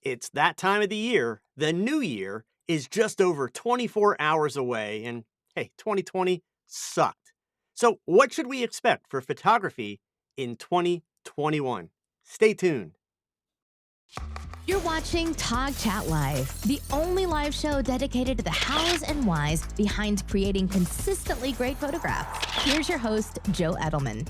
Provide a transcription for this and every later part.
It's that time of the year. The new year is just over 24 hours away, and hey, 2020 sucked. So, what should we expect for photography in 2021? Stay tuned. You're watching TOGCHAT Live, the only live show dedicated to the hows and whys behind creating consistently great photographs. Here's your host, Joe Edelman.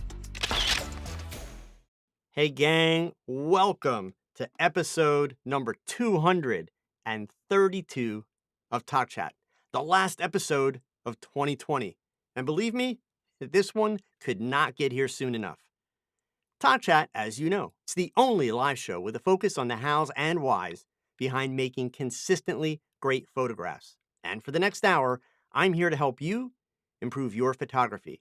Hey, gang, welcome to episode number 232 of TOGCHAT, the last episode of 2020. And believe me, this one could not get here soon enough. TOGCHAT, as you know, it's the only live show with a focus on the hows and whys behind making consistently great photographs. And for the next hour, I'm here to help you improve your photography.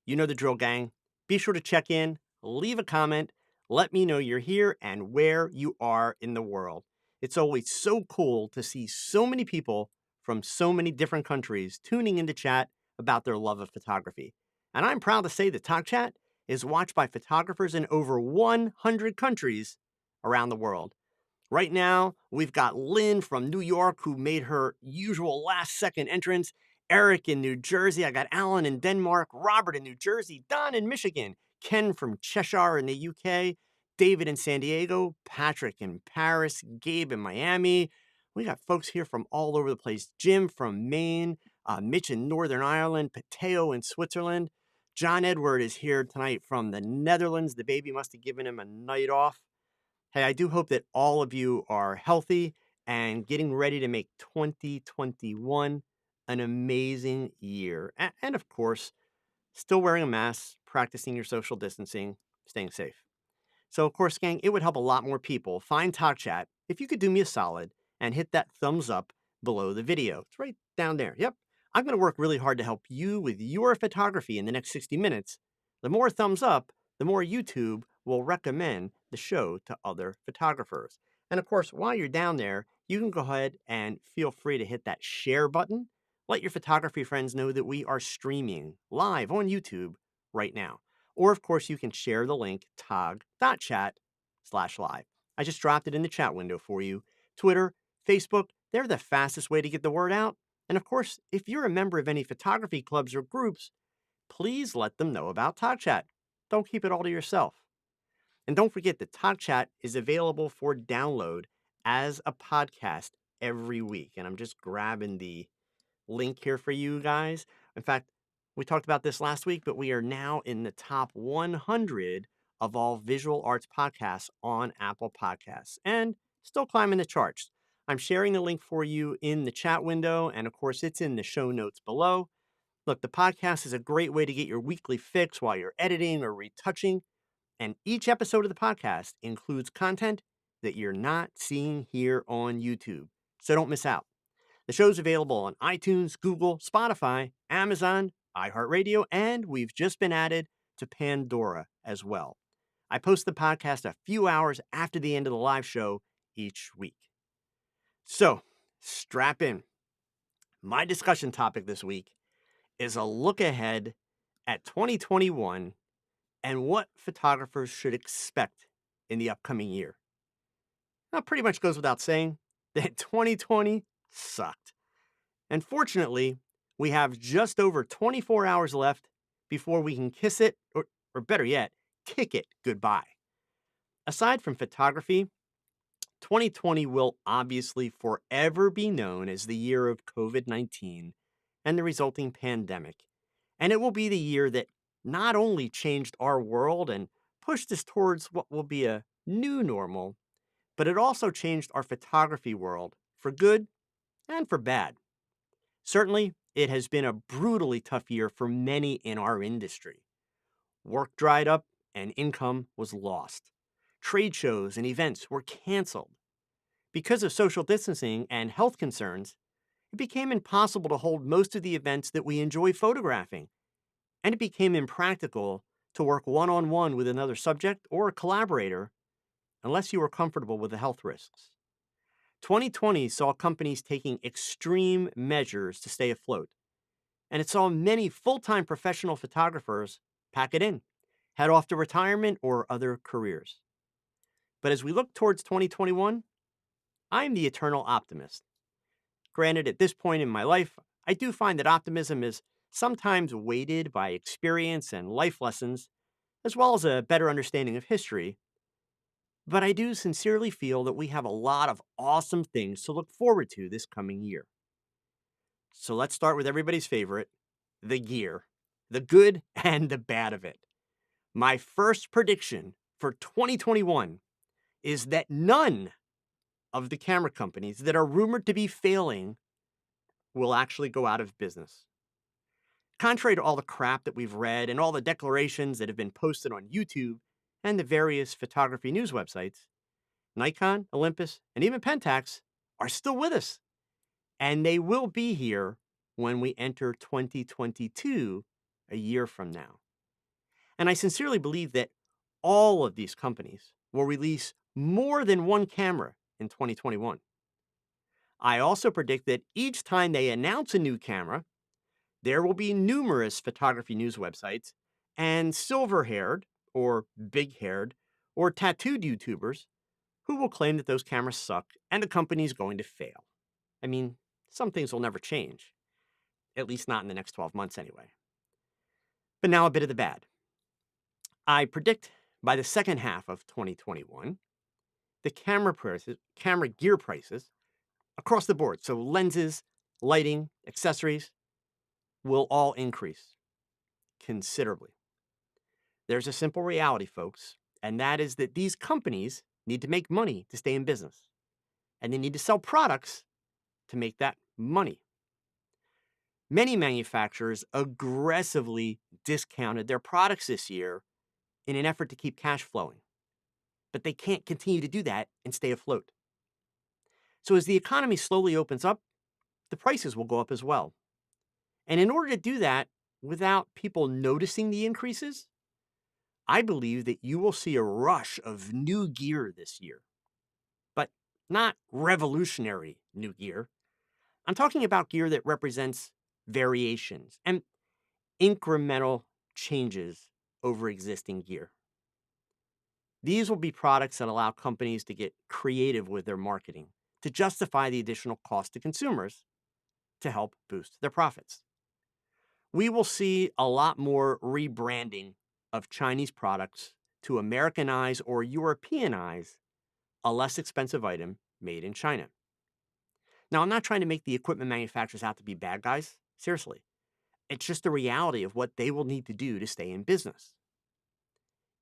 You know the drill, gang. Be sure to check in, leave a comment, let me know you're here and where you are in the world. It's always so cool to see so many people from so many different countries tuning into chat about their love of photography. And I'm proud to say that TOGCHAT is watched by photographers in over 100 countries around the world. Right now, we've got Lynn from New York, who made her usual last-second entrance, Eric in New Jersey, I got Alan in Denmark, Robert in New Jersey, Don in Michigan, Ken from Cheshire in the UK, David in San Diego, Patrick in Paris, Gabe in Miami. We got folks here from all over the place. Jim from Maine, Mitch in Northern Ireland, Pateo in Switzerland. John Edward is here tonight from the Netherlands. The baby must have given him a night off. Hey, I do hope that all of you are healthy and getting ready to make 2021 an amazing year. And of course, still wearing a mask, practicing your social distancing, staying safe. So, of course, gang, it would help a lot more people find TOGCHAT if you could do me a solid and hit that thumbs up below the video. It's right down there. Yep. I'm going to work really hard to help you with your photography in the next 60 minutes. The more thumbs up, the more YouTube will recommend the show to other photographers. And of course, while you're down there, you can go ahead and feel free to hit that share button. Let your photography friends know that we are streaming live on YouTube right now. Or, of course, you can share the link tog.chat/live. I just dropped it in the chat window for you. Twitter, Facebook, they're the fastest way to get the word out. And of course, if you're a member of any photography clubs or groups, please let them know about TOGCHAT. Don't keep it all to yourself. And don't forget that TOGCHAT is available for download as a podcast every week. And I'm just grabbing the link here for you guys. In fact, we talked about this last week, but we are now in the top 100 of all visual arts podcasts on Apple Podcasts and still climbing the charts. I'm sharing the link for you in the chat window, and of course, it's in the show notes below. Look, the podcast is a great way to get your weekly fix while you're editing or retouching, and each episode of the podcast includes content that you're not seeing here on YouTube, so don't miss out. The show's available on iTunes, Google, Spotify, Amazon, iHeartRadio, and we've just been added to Pandora as well. I post the podcast a few hours after the end of the live show each week. So, strap in. My discussion topic this week is a look ahead at 2021 and what photographers should expect in the upcoming year. Now, pretty much goes without saying that 2020 sucked. And fortunately, we have just over 24 hours left before we can kiss it, or better yet, kick it goodbye. Aside from photography, 2020 will obviously forever be known as the year of COVID-19 and the resulting pandemic. And it will be the year that not only changed our world and pushed us towards what will be a new normal, but it also changed our photography world for good and for bad. Certainly, it has been a brutally tough year for many in our industry. Work dried up and income was lost. Trade shows and events were canceled. Because of social distancing and health concerns, it became impossible to hold most of the events that we enjoy photographing, and it became impractical to work one-on-one with another subject or a collaborator unless you were comfortable with the health risks. 2020 saw companies taking extreme measures to stay afloat, and it saw many full-time professional photographers pack it in, head off to retirement or other careers. But as we look towards 2021, I'm the eternal optimist. Granted, at this point in my life, I do find that optimism is sometimes weighted by experience and life lessons, as well as a better understanding of history. But I do sincerely feel that we have a lot of awesome things to look forward to this coming year. So let's start with everybody's favorite, the gear, the good and the bad of it. My first prediction for 2021 is that none of the camera companies that are rumored to be failing will actually go out of business. Contrary to all the crap that we've read and all the declarations that have been posted on YouTube and the various photography news websites, Nikon, Olympus, and even Pentax are still with us, and they will be here when we enter 2022 a year from now. And I sincerely believe that all of these companies will release more than one camera in 2021. I also predict that each time they announce a new camera, there will be numerous photography news websites and silver haired or big haired or tattooed YouTubers who will claim that those cameras suck and the company's going to fail. I mean, some things will never change, at least not in the next 12 months anyway. But now a bit of the bad. I predict by the second half of 2021, the camera gear prices across the board, so lenses, lighting, accessories, will all increase considerably. There's a simple reality, folks, and that is that these companies need to make money to stay in business, and they need to sell products to make that money. Many manufacturers aggressively discounted their products this year in an effort to keep cash flowing, but they can't continue to do that and stay afloat. So as the economy slowly opens up, the prices will go up as well. And in order to do that without people noticing the increases, I believe that you will see a rush of new gear this year. But not revolutionary new gear. I'm talking about gear that represents variations and incremental changes over existing gear. These will be products that allow companies to get creative with their marketing to justify the additional cost to consumers to help boost their profits. We will see a lot more rebranding of Chinese products to Americanize or Europeanize a less expensive item made in China. Now, I'm not trying to make the equipment manufacturers out to be bad guys. Seriously. It's just the reality of what they will need to do to stay in business.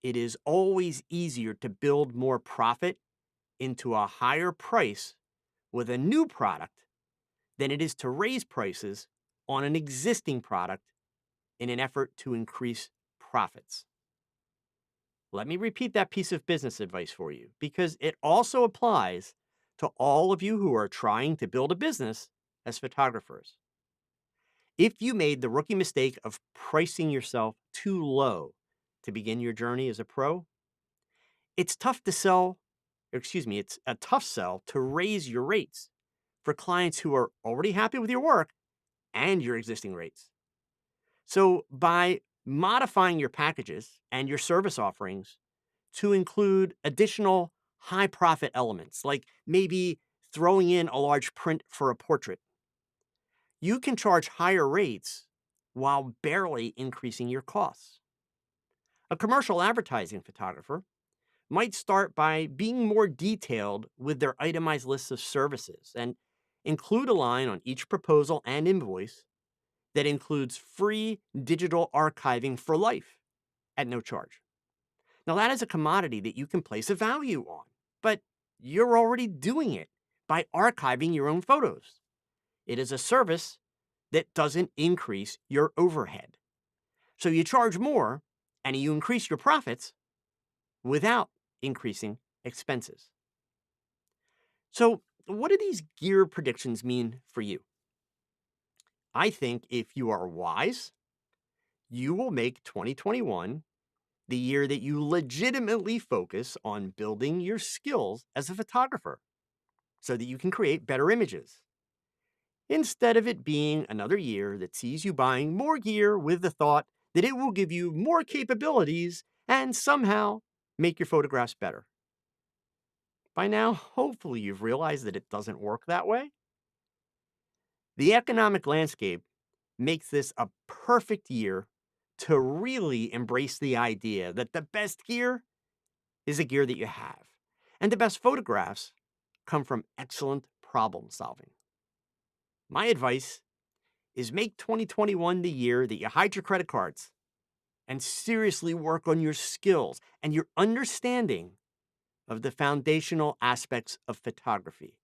It is always easier to build more profit into a higher price with a new product than it is to raise prices on an existing product in an effort to increase profits. Let me repeat that piece of business advice for you because it also applies to all of you who are trying to build a business as photographers. If you made the rookie mistake of pricing yourself too low to begin your journey as a pro, it's a tough sell to raise your rates for clients who are already happy with your work and your existing rates. So by modifying your packages and your service offerings to include additional high profit elements, like maybe throwing in a large print for a portrait, you can charge higher rates while barely increasing your costs. A commercial advertising photographer might start by being more detailed with their itemized lists of services and include a line on each proposal and invoice that includes free digital archiving for life at no charge. Now, that is a commodity that you can place a value on, but you're already doing it by archiving your own photos. It is a service that doesn't increase your overhead. So you charge more and you increase your profits without increasing expenses. So, what do these gear predictions mean for you? I think if you are wise, you will make 2021 the year that you legitimately focus on building your skills as a photographer so that you can create better images, instead of it being another year that sees you buying more gear with the thought that it will give you more capabilities and somehow make your photographs better. By now, hopefully, you've realized that it doesn't work that way. The economic landscape makes this a perfect year to really embrace the idea that the best gear is the gear that you have, and the best photographs come from excellent problem solving. My advice is make 2021 the year that you hide your credit cards and seriously work on your skills and your understanding of the foundational aspects of photography.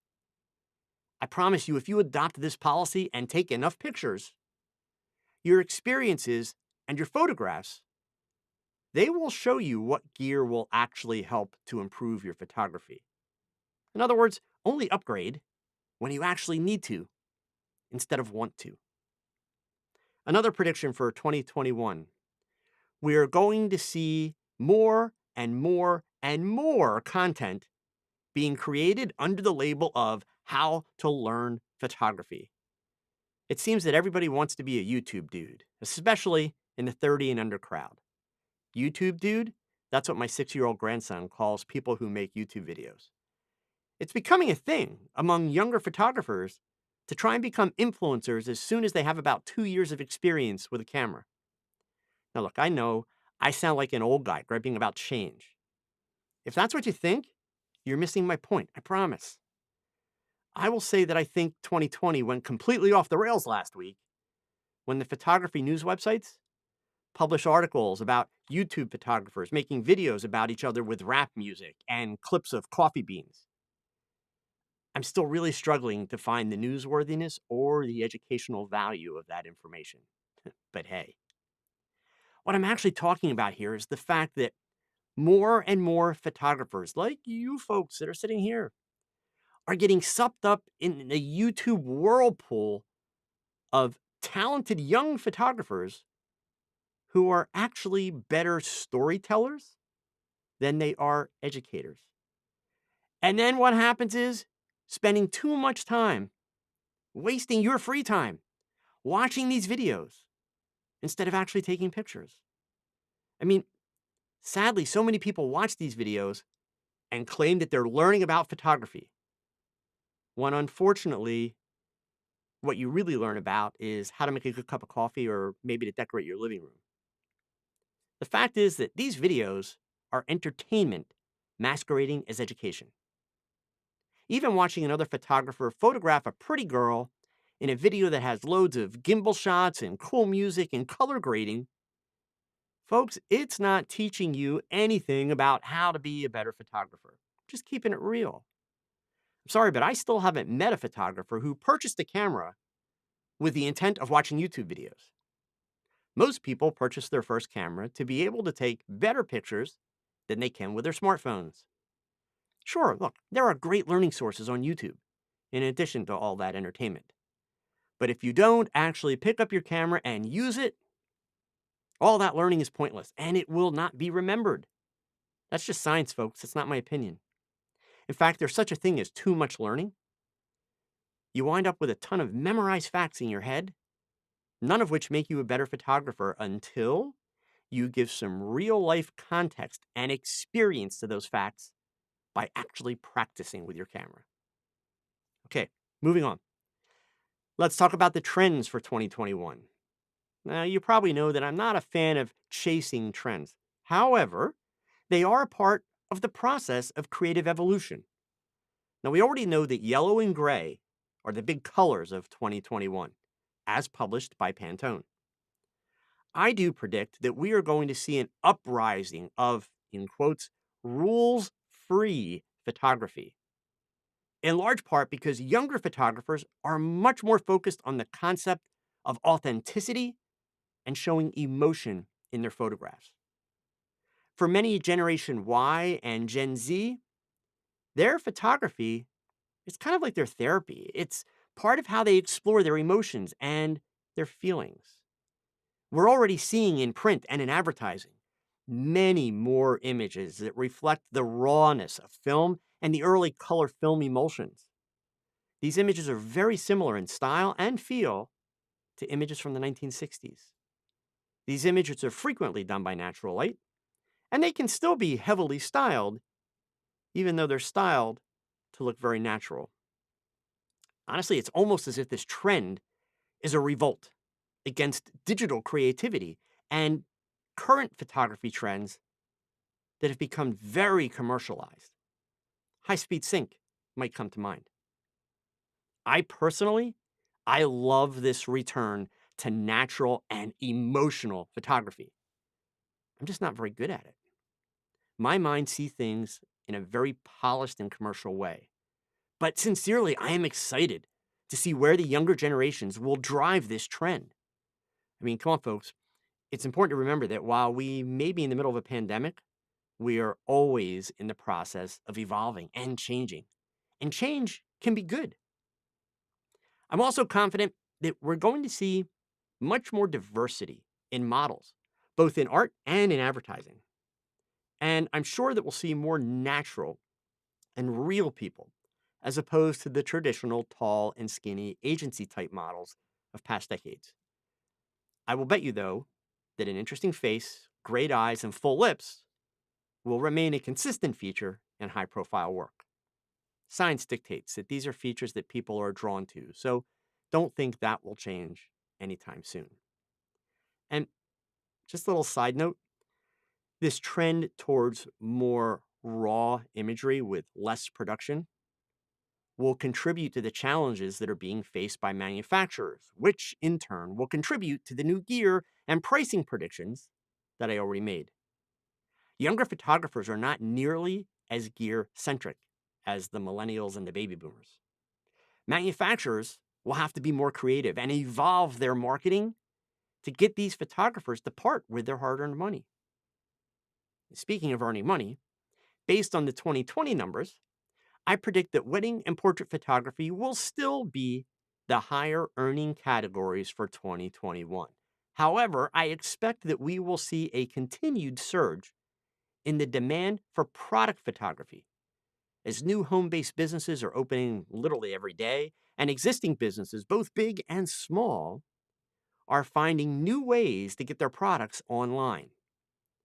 I promise you, if you adopt this policy and take enough pictures, your experiences and your photographs, they will show you what gear will actually help to improve your photography. In other words, only upgrade when you actually need to instead of want to. Another prediction for 2021, we are going to see more and more and more content being created under the label of how to learn photography. It seems that everybody wants to be a YouTube dude, especially in the 30 and under crowd. YouTube dude? That's what my 6-year-old grandson calls people who make YouTube videos. It's becoming a thing among younger photographers to try and become influencers as soon as they have about 2 years of experience with a camera. Now, look, I know I sound like an old guy griping about change. If that's what you think, you're missing my point, I promise. I will say that I think 2020 went completely off the rails last week when the photography news websites publish articles about YouTube photographers making videos about each other with rap music and clips of coffee beans. I'm still really struggling to find the newsworthiness or the educational value of that information. But hey, what I'm actually talking about here is the fact that more and more photographers, like you folks that are sitting here, are getting sucked up in the YouTube whirlpool of talented young photographers who are actually better storytellers than they are educators. And then what happens is spending too much time, wasting your free time, watching these videos instead of actually taking pictures. I mean, sadly, so many people watch these videos and claim that they're learning about photography, when unfortunately, what you really learn about is how to make a good cup of coffee or maybe to decorate your living room. The fact is that these videos are entertainment masquerading as education. Even watching another photographer photograph a pretty girl in a video that has loads of gimbal shots and cool music and color grading, folks, it's not teaching you anything about how to be a better photographer. Just keeping it real. I'm sorry, but I still haven't met a photographer who purchased a camera with the intent of watching YouTube videos. Most people purchase their first camera to be able to take better pictures than they can with their smartphones. Sure, look, there are great learning sources on YouTube, in addition to all that entertainment. But if you don't actually pick up your camera and use it, all that learning is pointless and it will not be remembered. That's just science, folks. It's not my opinion. In fact, there's such a thing as too much learning. You wind up with a ton of memorized facts in your head, none of which make you a better photographer until you give some real life context and experience to those facts by actually practicing with your camera. Okay, moving on. Let's talk about the trends for 2021. Now, you probably know that I'm not a fan of chasing trends. However, they are a part of the process of creative evolution. Now, we already know that yellow and gray are the big colors of 2021, as published by Pantone. I do predict that we are going to see an uprising of, in quotes, rules free photography. In large part because younger photographers are much more focused on the concept of authenticity and showing emotion in their photographs. For many Generation Y and Gen Z, their photography is kind of like their therapy. It's part of how they explore their emotions and their feelings. We're already seeing in print and in advertising many more images that reflect the rawness of film and the early color film emulsions. These images are very similar in style and feel to images from the 1960s. These images are frequently done by natural light, and they can still be heavily styled even though they're styled to look very natural. Honestly, it's almost as if this trend is a revolt against digital creativity and current photography trends that have become very commercialized. High speed sync might come to mind. I personally, I love this return to natural and emotional photography. I'm just not very good at it. My mind sees things in a very polished and commercial way. But sincerely, I am excited to see where the younger generations will drive this trend. I mean, come on, folks. It's important to remember that while we may be in the middle of a pandemic, we are always in the process of evolving and changing. And change can be good. I'm also confident that we're going to see much more diversity in models, both in art and in advertising. And I'm sure that we'll see more natural and real people as opposed to the traditional tall and skinny agency type models of past decades. I will bet you, though, that an interesting face, great eyes, and full lips will remain a consistent feature in high profile work. Science dictates that these are features that people are drawn to, so don't think that will change anytime soon. And just a little side note, this trend towards more raw imagery with less production will contribute to the challenges that are being faced by manufacturers, which in turn will contribute to the new gear and pricing predictions that I already made. Younger photographers are not nearly as gear centric as the millennials and the baby boomers. Manufacturers will have to be more creative and evolve their marketing to get these photographers to part with their hard earned money. Speaking of earning money, based on the 2020 numbers, I predict that wedding and portrait photography will still be the higher earning categories for 2021. However, I expect that we will see a continued surge in the demand for product photography as new home based businesses are opening literally every day, and existing businesses, both big and small, are finding new ways to get their products online.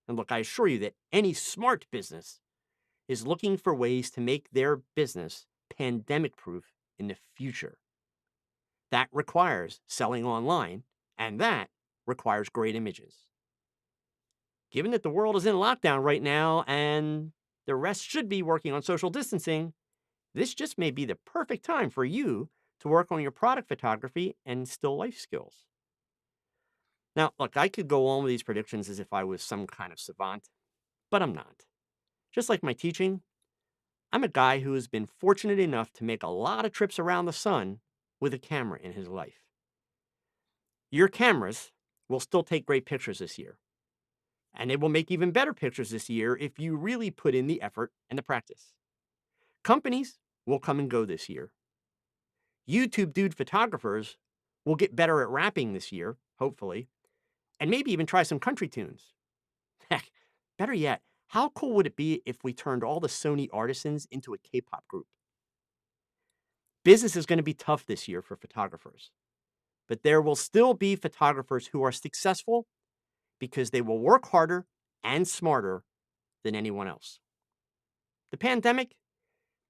And look, I assure you that any smart business is looking for ways to make their business pandemic proof in the future. That requires selling online, and that requires great images. Given that the world is in lockdown right now and the rest should be working on social distancing, this just may be the perfect time for you to work on your product photography and still life skills. Now, look, I could go on with these predictions as if I was some kind of savant, but I'm not. Just like my teaching, I'm a guy who has been fortunate enough to make a lot of trips around the sun with a camera in his life. Your cameras will still take great pictures this year, and they will make even better pictures this year if you really put in the effort and the practice. Companies will come and go this year. YouTube dude photographers will get better at rapping this year, hopefully, and maybe even try some country tunes. Heck, better yet, how cool would it be if we turned all the Sony artisans into a K-pop group? Business is going to be tough this year for photographers, but there will still be photographers who are successful because they will work harder and smarter than anyone else. The pandemic,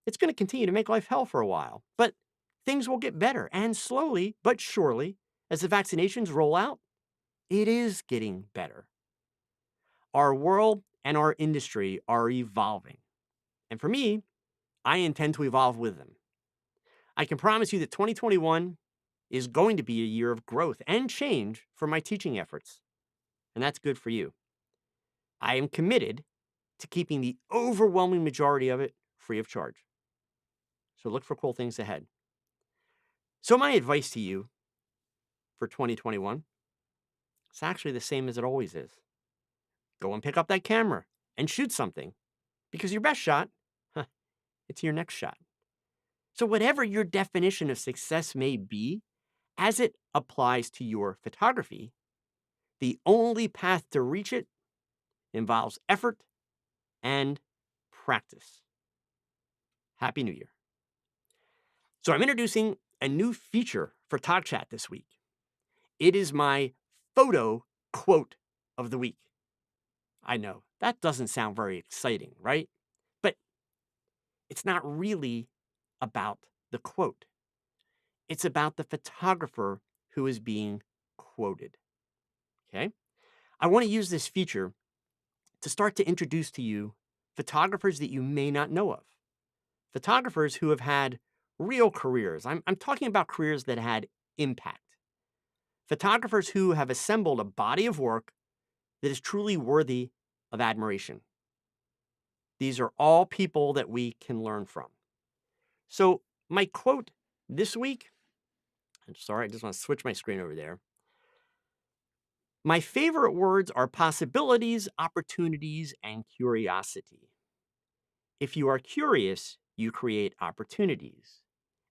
it's going to continue to make life hell for a while, but things will get better, and slowly but surely, as the vaccinations roll out, it is getting better. Our world and our industry are evolving, and for me, I intend to evolve with them. I can promise you that 2021 is going to be a year of growth and change for my teaching efforts, and that's good for you. I am committed to keeping the overwhelming majority of it free of charge. So look for cool things ahead. So my advice to you for 2021 is actually the same as it always is. Go and pick up that camera and shoot something, because your best shot, it's your next shot. So whatever your definition of success may be, as it applies to your photography, the only path to reach it involves effort and practice. Happy New Year. So I'm introducing a new feature for TOGCHAT this week. It is my photo quote of the week. I know, that doesn't sound very exciting, right? But it's not really about the quote. It's about the photographer who is being quoted. Okay. I want to use this feature to start to introduce to you photographers that you may not know of, photographers who have had real careers. I'm talking about careers that had impact, photographers who have assembled a body of work that is truly worthy of admiration. These are all people that we can learn from. So, my quote this week, I'm sorry, I just want to switch my screen over there. My favorite words are possibilities, opportunities, and curiosity. If you are curious, you create opportunities.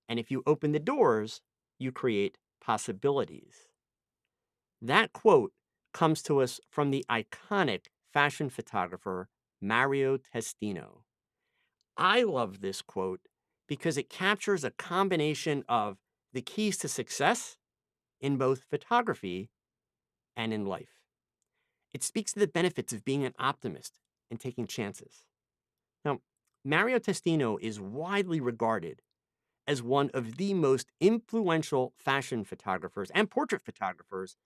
And if you open the doors, you create possibilities. That quote comes to us from the iconic fashion photographer Mario Testino. I love this quote because it captures a combination of the keys to success in both photography and in life. It speaks to the benefits of being an optimist and taking chances. Now, Mario Testino is widely regarded as one of the most influential fashion photographers and portrait photographers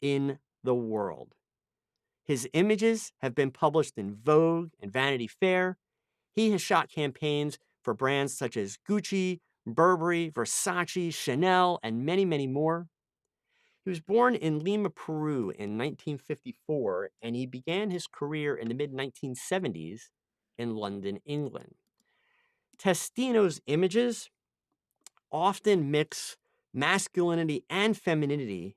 in the world. His images have been published in Vogue and Vanity Fair. He has shot campaigns for brands such as Gucci, Burberry, Versace, Chanel, and many, many more. He was born in Lima, Peru in 1954, and he began his career in the mid 1970s in London, England. Testino's images often mix masculinity and femininity,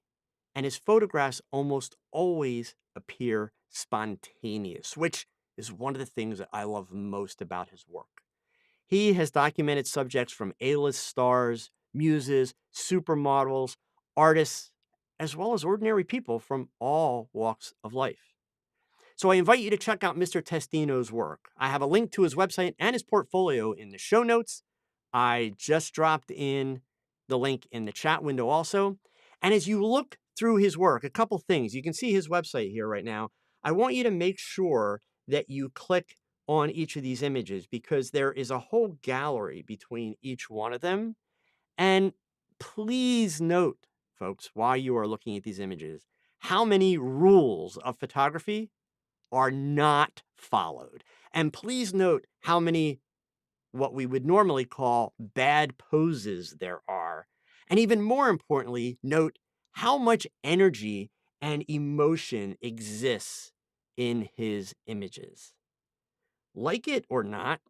and his photographs almost always appear spontaneous, which is one of the things that I love most about his work. He has documented subjects from A-list stars, muses, supermodels, artists, as well as ordinary people from all walks of life. So I invite you to check out Mr. Testino's work. I have a link to his website and his portfolio in the show notes. I just dropped in the link in the chat window also. And as you look through his work, a couple things. You can see his website here right now. I want you to make sure that you click on each of these images because there is a whole gallery between each one of them. And please note, folks, while you are looking at these images, how many rules of photography are not followed. And please note how many what we would normally call bad poses there are. And even more importantly, note how much energy and emotion exists in his images. Like it or not,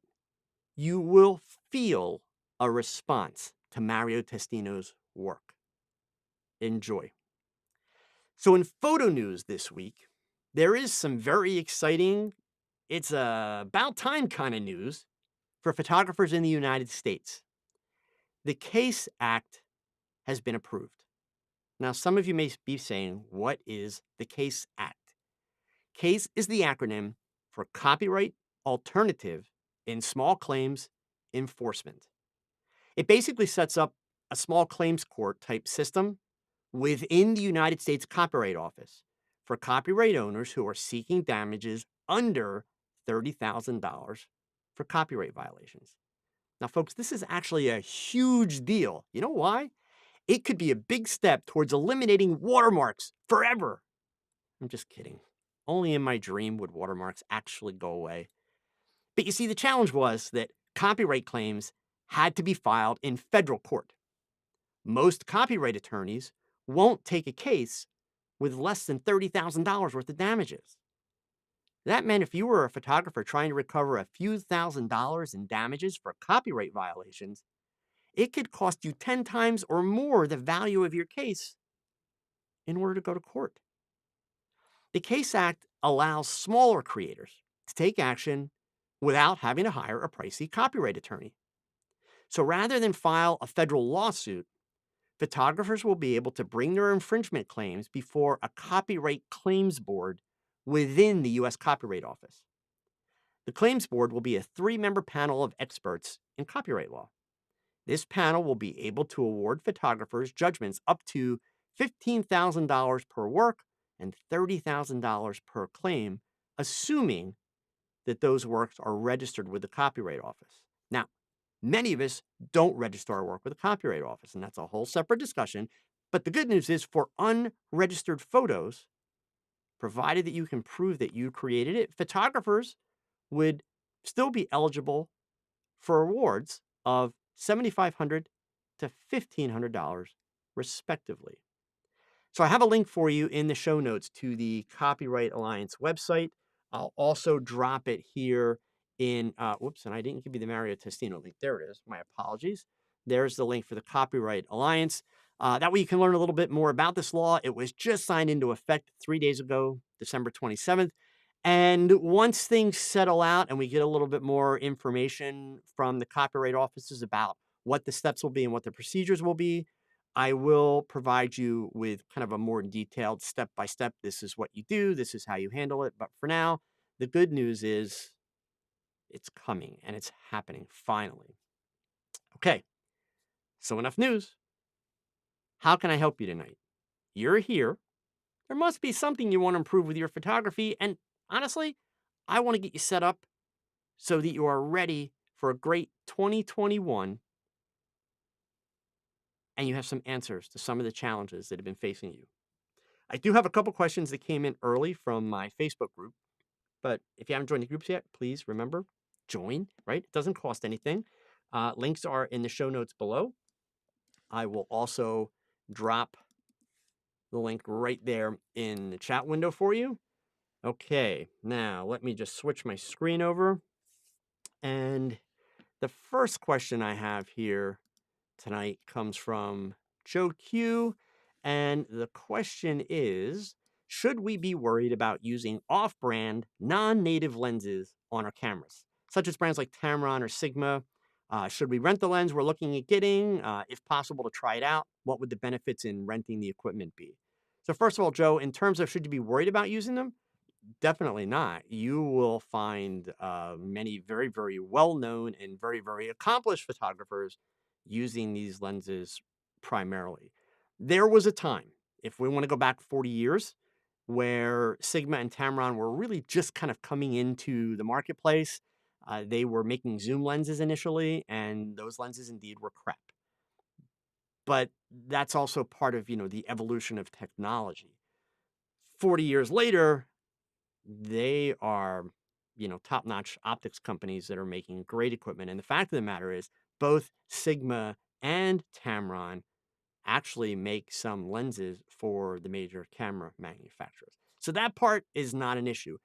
you will feel a response to Mario Testino's work. Enjoy. So, in photo news this week, there is some very exciting, it's about time kind of news for photographers in the United States. The CASE Act has been approved. Now, some of you may be saying, what is the CASE Act? CASE is the acronym for Copyright Alternative in Small Claims Enforcement. It basically sets up a small claims court type system within the United States Copyright Office for copyright owners who are seeking damages under $30,000 for copyright violations. Now, folks, this is actually a huge deal. You know why? It could be a big step towards eliminating watermarks forever. I'm just kidding. Only in my dream would watermarks actually go away. But you see, the challenge was that copyright claims had to be filed in federal court. Most copyright attorneys won't take a case with less than $30,000 worth of damages. That meant if you were a photographer trying to recover a few $1,000s in damages for copyright violations, it could cost you 10 times or more the value of your case in order to go to court. The CASE Act allows smaller creators to take action without having to hire a pricey copyright attorney. So rather than file a federal lawsuit, photographers will be able to bring their infringement claims before a copyright claims board within the U.S. Copyright Office. The claims board will be a 3-member panel of experts in copyright law. This panel will be able to award photographers judgments up to $15,000 per work and $30,000 per claim, assuming that those works are registered with the Copyright Office. Now, many of us don't register our work with the Copyright Office, and that's a whole separate discussion. But the good news is for unregistered photos, provided that you can prove that you created it, photographers would still be eligible for awards of $7,500 to $1,500, respectively. So I have a link for you in the show notes to the Copyright Alliance website. I'll also drop it here in, whoops, and I didn't give you the Mario Testino link. There it is. My apologies. There's the link for the Copyright Alliance. That way you can learn a little bit more about this law. It was just signed into effect 3 days ago, December 27th. And once things settle out and we get a little bit more information from the copyright offices about what the steps will be and what the procedures will be, I will provide you with kind of a more detailed step by step. This is what you do, this is how you handle it. But for now, the good news is it's coming and it's happening finally. Okay, so enough news. How can I help you tonight? You're here. There must be something you want to improve with your photography. And honestly, I want to get you set up so that you are ready for a great 2021 and you have some answers to some of the challenges that have been facing you. I do have a couple questions that came in early from my Facebook group, but if you haven't joined the groups yet, please remember, join, right? It doesn't cost anything. Links are in the show notes below. I will also drop the link right there in the chat window for you. Okay, now let me just switch my screen over. And the first question I have here tonight comes from Joe Q. And the question is, should we be worried about using off-brand, non-native lenses on our cameras, such as brands like Tamron or Sigma? Should we rent the lens we're looking at getting? If possible, to try it out, what would the benefits in renting the equipment be? So first of all, Joe, in terms of should you be worried about using them? Definitely not. You will find many very, very well known and very, very accomplished photographers using these lenses primarily. There was a time, if we want to go back 40 years, where Sigma and Tamron were really just kind of coming into the marketplace. They were making zoom lenses initially, and those lenses indeed were crap. But that's also part of, the evolution of technology. 40 years later, they are, top-notch optics companies that are making great equipment. And the fact of the matter is, both Sigma and Tamron actually make some lenses for the major camera manufacturers. So that part is not an issue.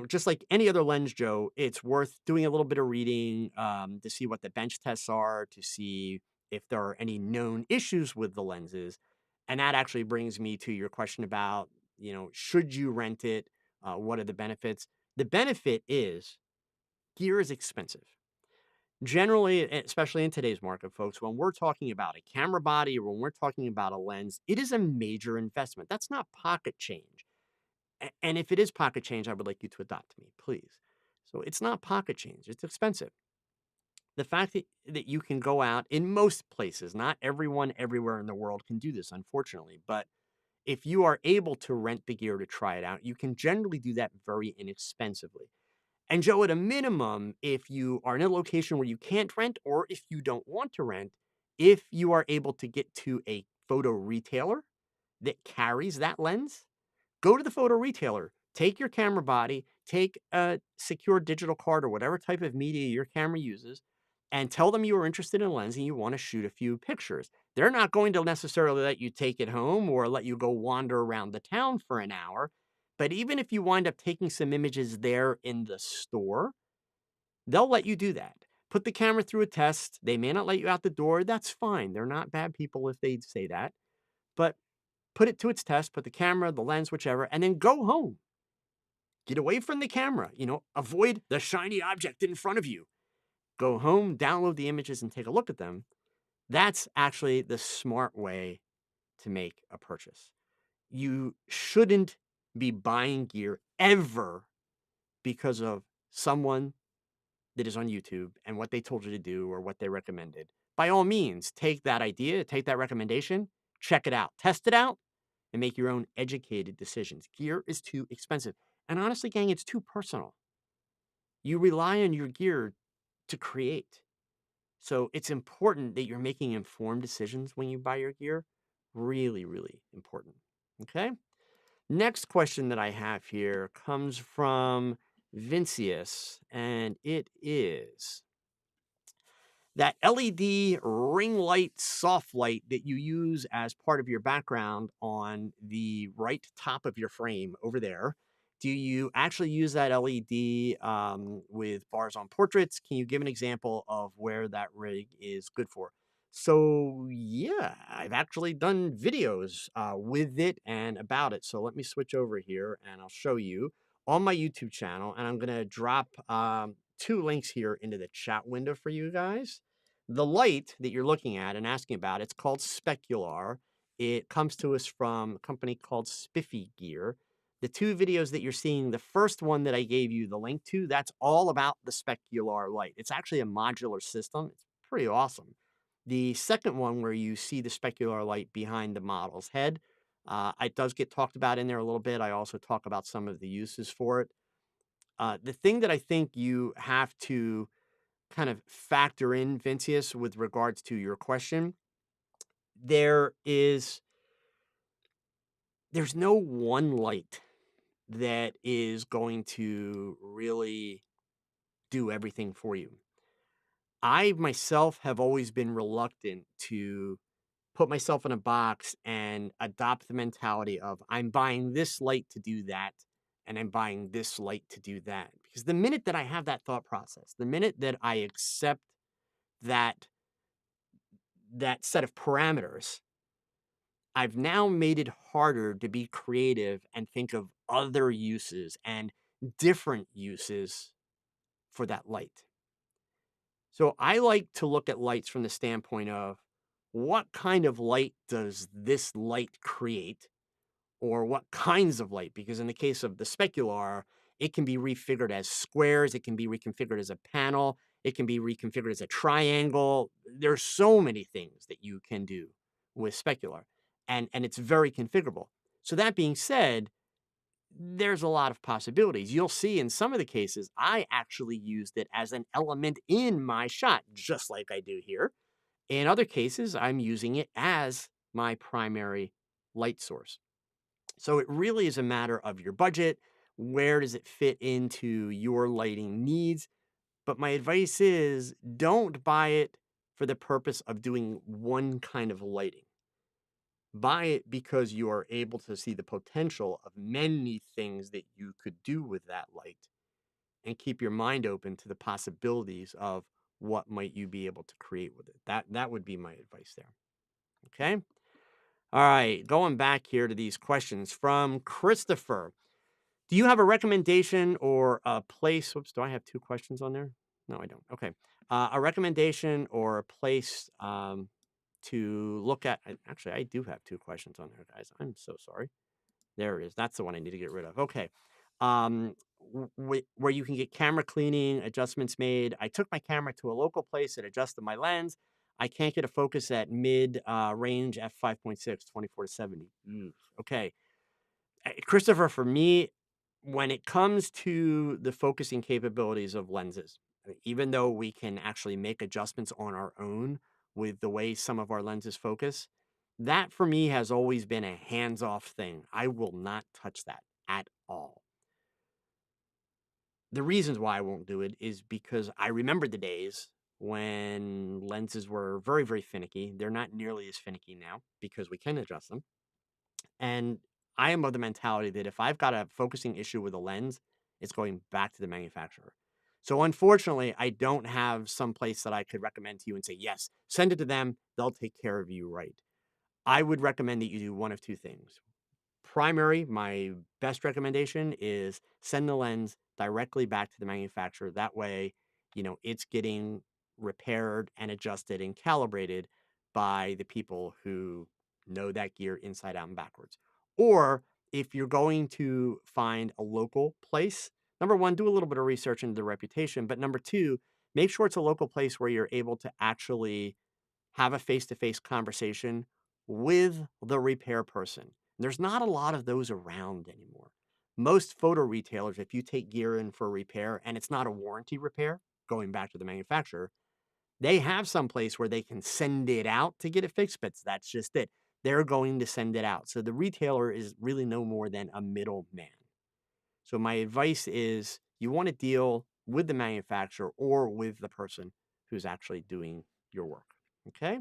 Just like any other lens, Joe, it's worth doing a little bit of reading to see what the bench tests are, to see if there are any known issues with the lenses. And that actually brings me to your question about, should you rent it? What are the benefits? The benefit is gear is expensive. Generally, especially in today's market, folks, when we're talking about a camera body or when we're talking about a lens, it is a major investment. That's not pocket change. And if it is pocket change, I would like you to adopt me, please. So it's not pocket change, it's expensive. The fact that you can go out in most places, not everyone everywhere in the world can do this, unfortunately, but if you are able to rent the gear to try it out, you can generally do that very inexpensively. And Joe, at a minimum, if you are in a location where you can't rent or if you don't want to rent, if you are able to get to a photo retailer that carries that lens, go to the photo retailer, take your camera body, take a secure digital card or whatever type of media your camera uses, and tell them you are interested in a lens and you want to shoot a few pictures. They're not going to necessarily let you take it home or let you go wander around the town for an hour. But even if you wind up taking some images there in the store, they'll let you do that. Put the camera through a test. They may not let you out the door. That's fine. They're not bad people if they say that. But put it to its test, put the camera, the lens, whichever, and then go home. Get away from the camera, avoid the shiny object in front of you. Go home, download the images, and take a look at them. That's actually the smart way to make a purchase. You shouldn't be buying gear ever because of someone that is on YouTube and what they told you to do or what they recommended. By all means, take that idea, take that recommendation, check it out, test it out, and make your own educated decisions. Gear is too expensive. And honestly, gang, it's too personal. You rely on your gear to create. So it's important that you're making informed decisions when you buy your gear. Really, really important. Okay. Next question that I have here comes from Vincius, and it is that LED ring light soft light that you use as part of your background on the right top of your frame over there. Do you actually use that LED with bars on portraits? Can you give an example of where that rig is good for? So, yeah, I've actually done videos with it and about it. So, let me switch over here and I'll show you on my YouTube channel. And I'm going to drop two links here into the chat window for you guys. The light that you're looking at and asking about, it's called Spekular. It comes to us from a company called Spiffy Gear. The two videos that you're seeing, the first one that I gave you the link to, that's all about the Specular light. It's actually a modular system. It's pretty awesome. The second one, where you see the specular light behind the model's head, it does get talked about in there a little bit. I also talk about some of the uses for it. The thing that I think you have to kind of factor in, Vincius, with regards to your question, there is there's no one light that is going to really do everything for you. I myself have always been reluctant to put myself in a box and adopt the mentality of I'm buying this light to do that and I'm buying this light to do that. Because the minute that I have that thought process, the minute that I accept that that set of parameters, I've now made it harder to be creative and think of other uses and different uses for that light. So I like to look at lights from the standpoint of what kind of light does this light create, or what kinds of light? Because in the case of the specular, it can be refigured as squares, it can be reconfigured as a panel, it can be reconfigured as a triangle. There's so many things that you can do with specular, and it's very configurable. So that being said, there's a lot of possibilities. You'll see in some of the cases, I actually used it as an element in my shot, just like I do here. In other cases, I'm using it as my primary light source. So it really is a matter of your budget. Where does it fit into your lighting needs? But my advice is don't buy it for the purpose of doing one kind of lighting. Buy it because you are able to see the potential of many things that you could do with that light, and keep your mind open to the possibilities of what might you be able to create with it. That would be my advice there. Okay? All right, going back here to these questions from Christopher. Do you have a recommendation or a place? Whoops, do I have two questions on there? No, I don't. Okay. A recommendation or a place to look at. Actually, I do have two questions on there, guys. I'm so sorry. There it is. That's the one I need to get rid of. Okay. Where you can get camera cleaning, adjustments made. I took my camera to a local place that adjusted my lens. I can't get a focus at mid range f5.6, 24 to 70. Oof. Okay. Christopher, for me, when it comes to the focusing capabilities of lenses, even though we can actually make adjustments on our own with the way some of our lenses focus, that for me has always been a hands off thing. I will not touch that at all. The reasons why I won't do it is because I remember the days when lenses were very, very finicky. They're not nearly as finicky now because we can adjust them. And I am of the mentality that if I've got a focusing issue with a lens, it's going back to the manufacturer. So unfortunately, I don't have some place that I could recommend to you and say, yes, send it to them. They'll take care of you right. I would recommend that you do one of two things. Primary, my best recommendation is send the lens directly back to the manufacturer. That way, it's getting repaired and adjusted and calibrated by the people who know that gear inside out and backwards. Or if you're going to find a local place, number one, do a little bit of research into the reputation. But number two, make sure it's a local place where you're able to actually have a face-to-face conversation with the repair person. There's not a lot of those around anymore. Most photo retailers, if you take gear in for repair and it's not a warranty repair, going back to the manufacturer, They have some place where they can send it out to get it fixed, but that's just it. They're going to send it out. So the retailer is really no more than a middleman. So my advice is you want to deal with the manufacturer or with the person who's actually doing your work. Okay.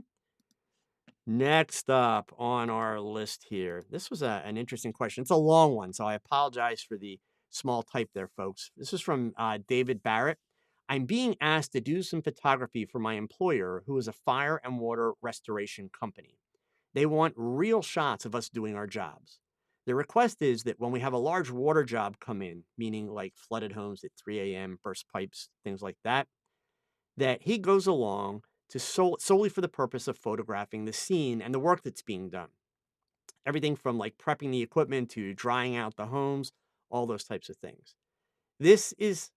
Next up on our list here. This was an interesting question. It's a long one, so I apologize for the small type there, folks. This is from David Barrett. I'm being asked to do some photography for my employer, who is a fire and water restoration company. They want real shots of us doing our jobs. The request is that when we have a large water job come in, meaning like flooded homes at 3 a.m., burst pipes, things like that he goes along to solely for the purpose of photographing the scene and the work that's being done. Everything from like prepping the equipment to drying out the homes, all those types of things. This is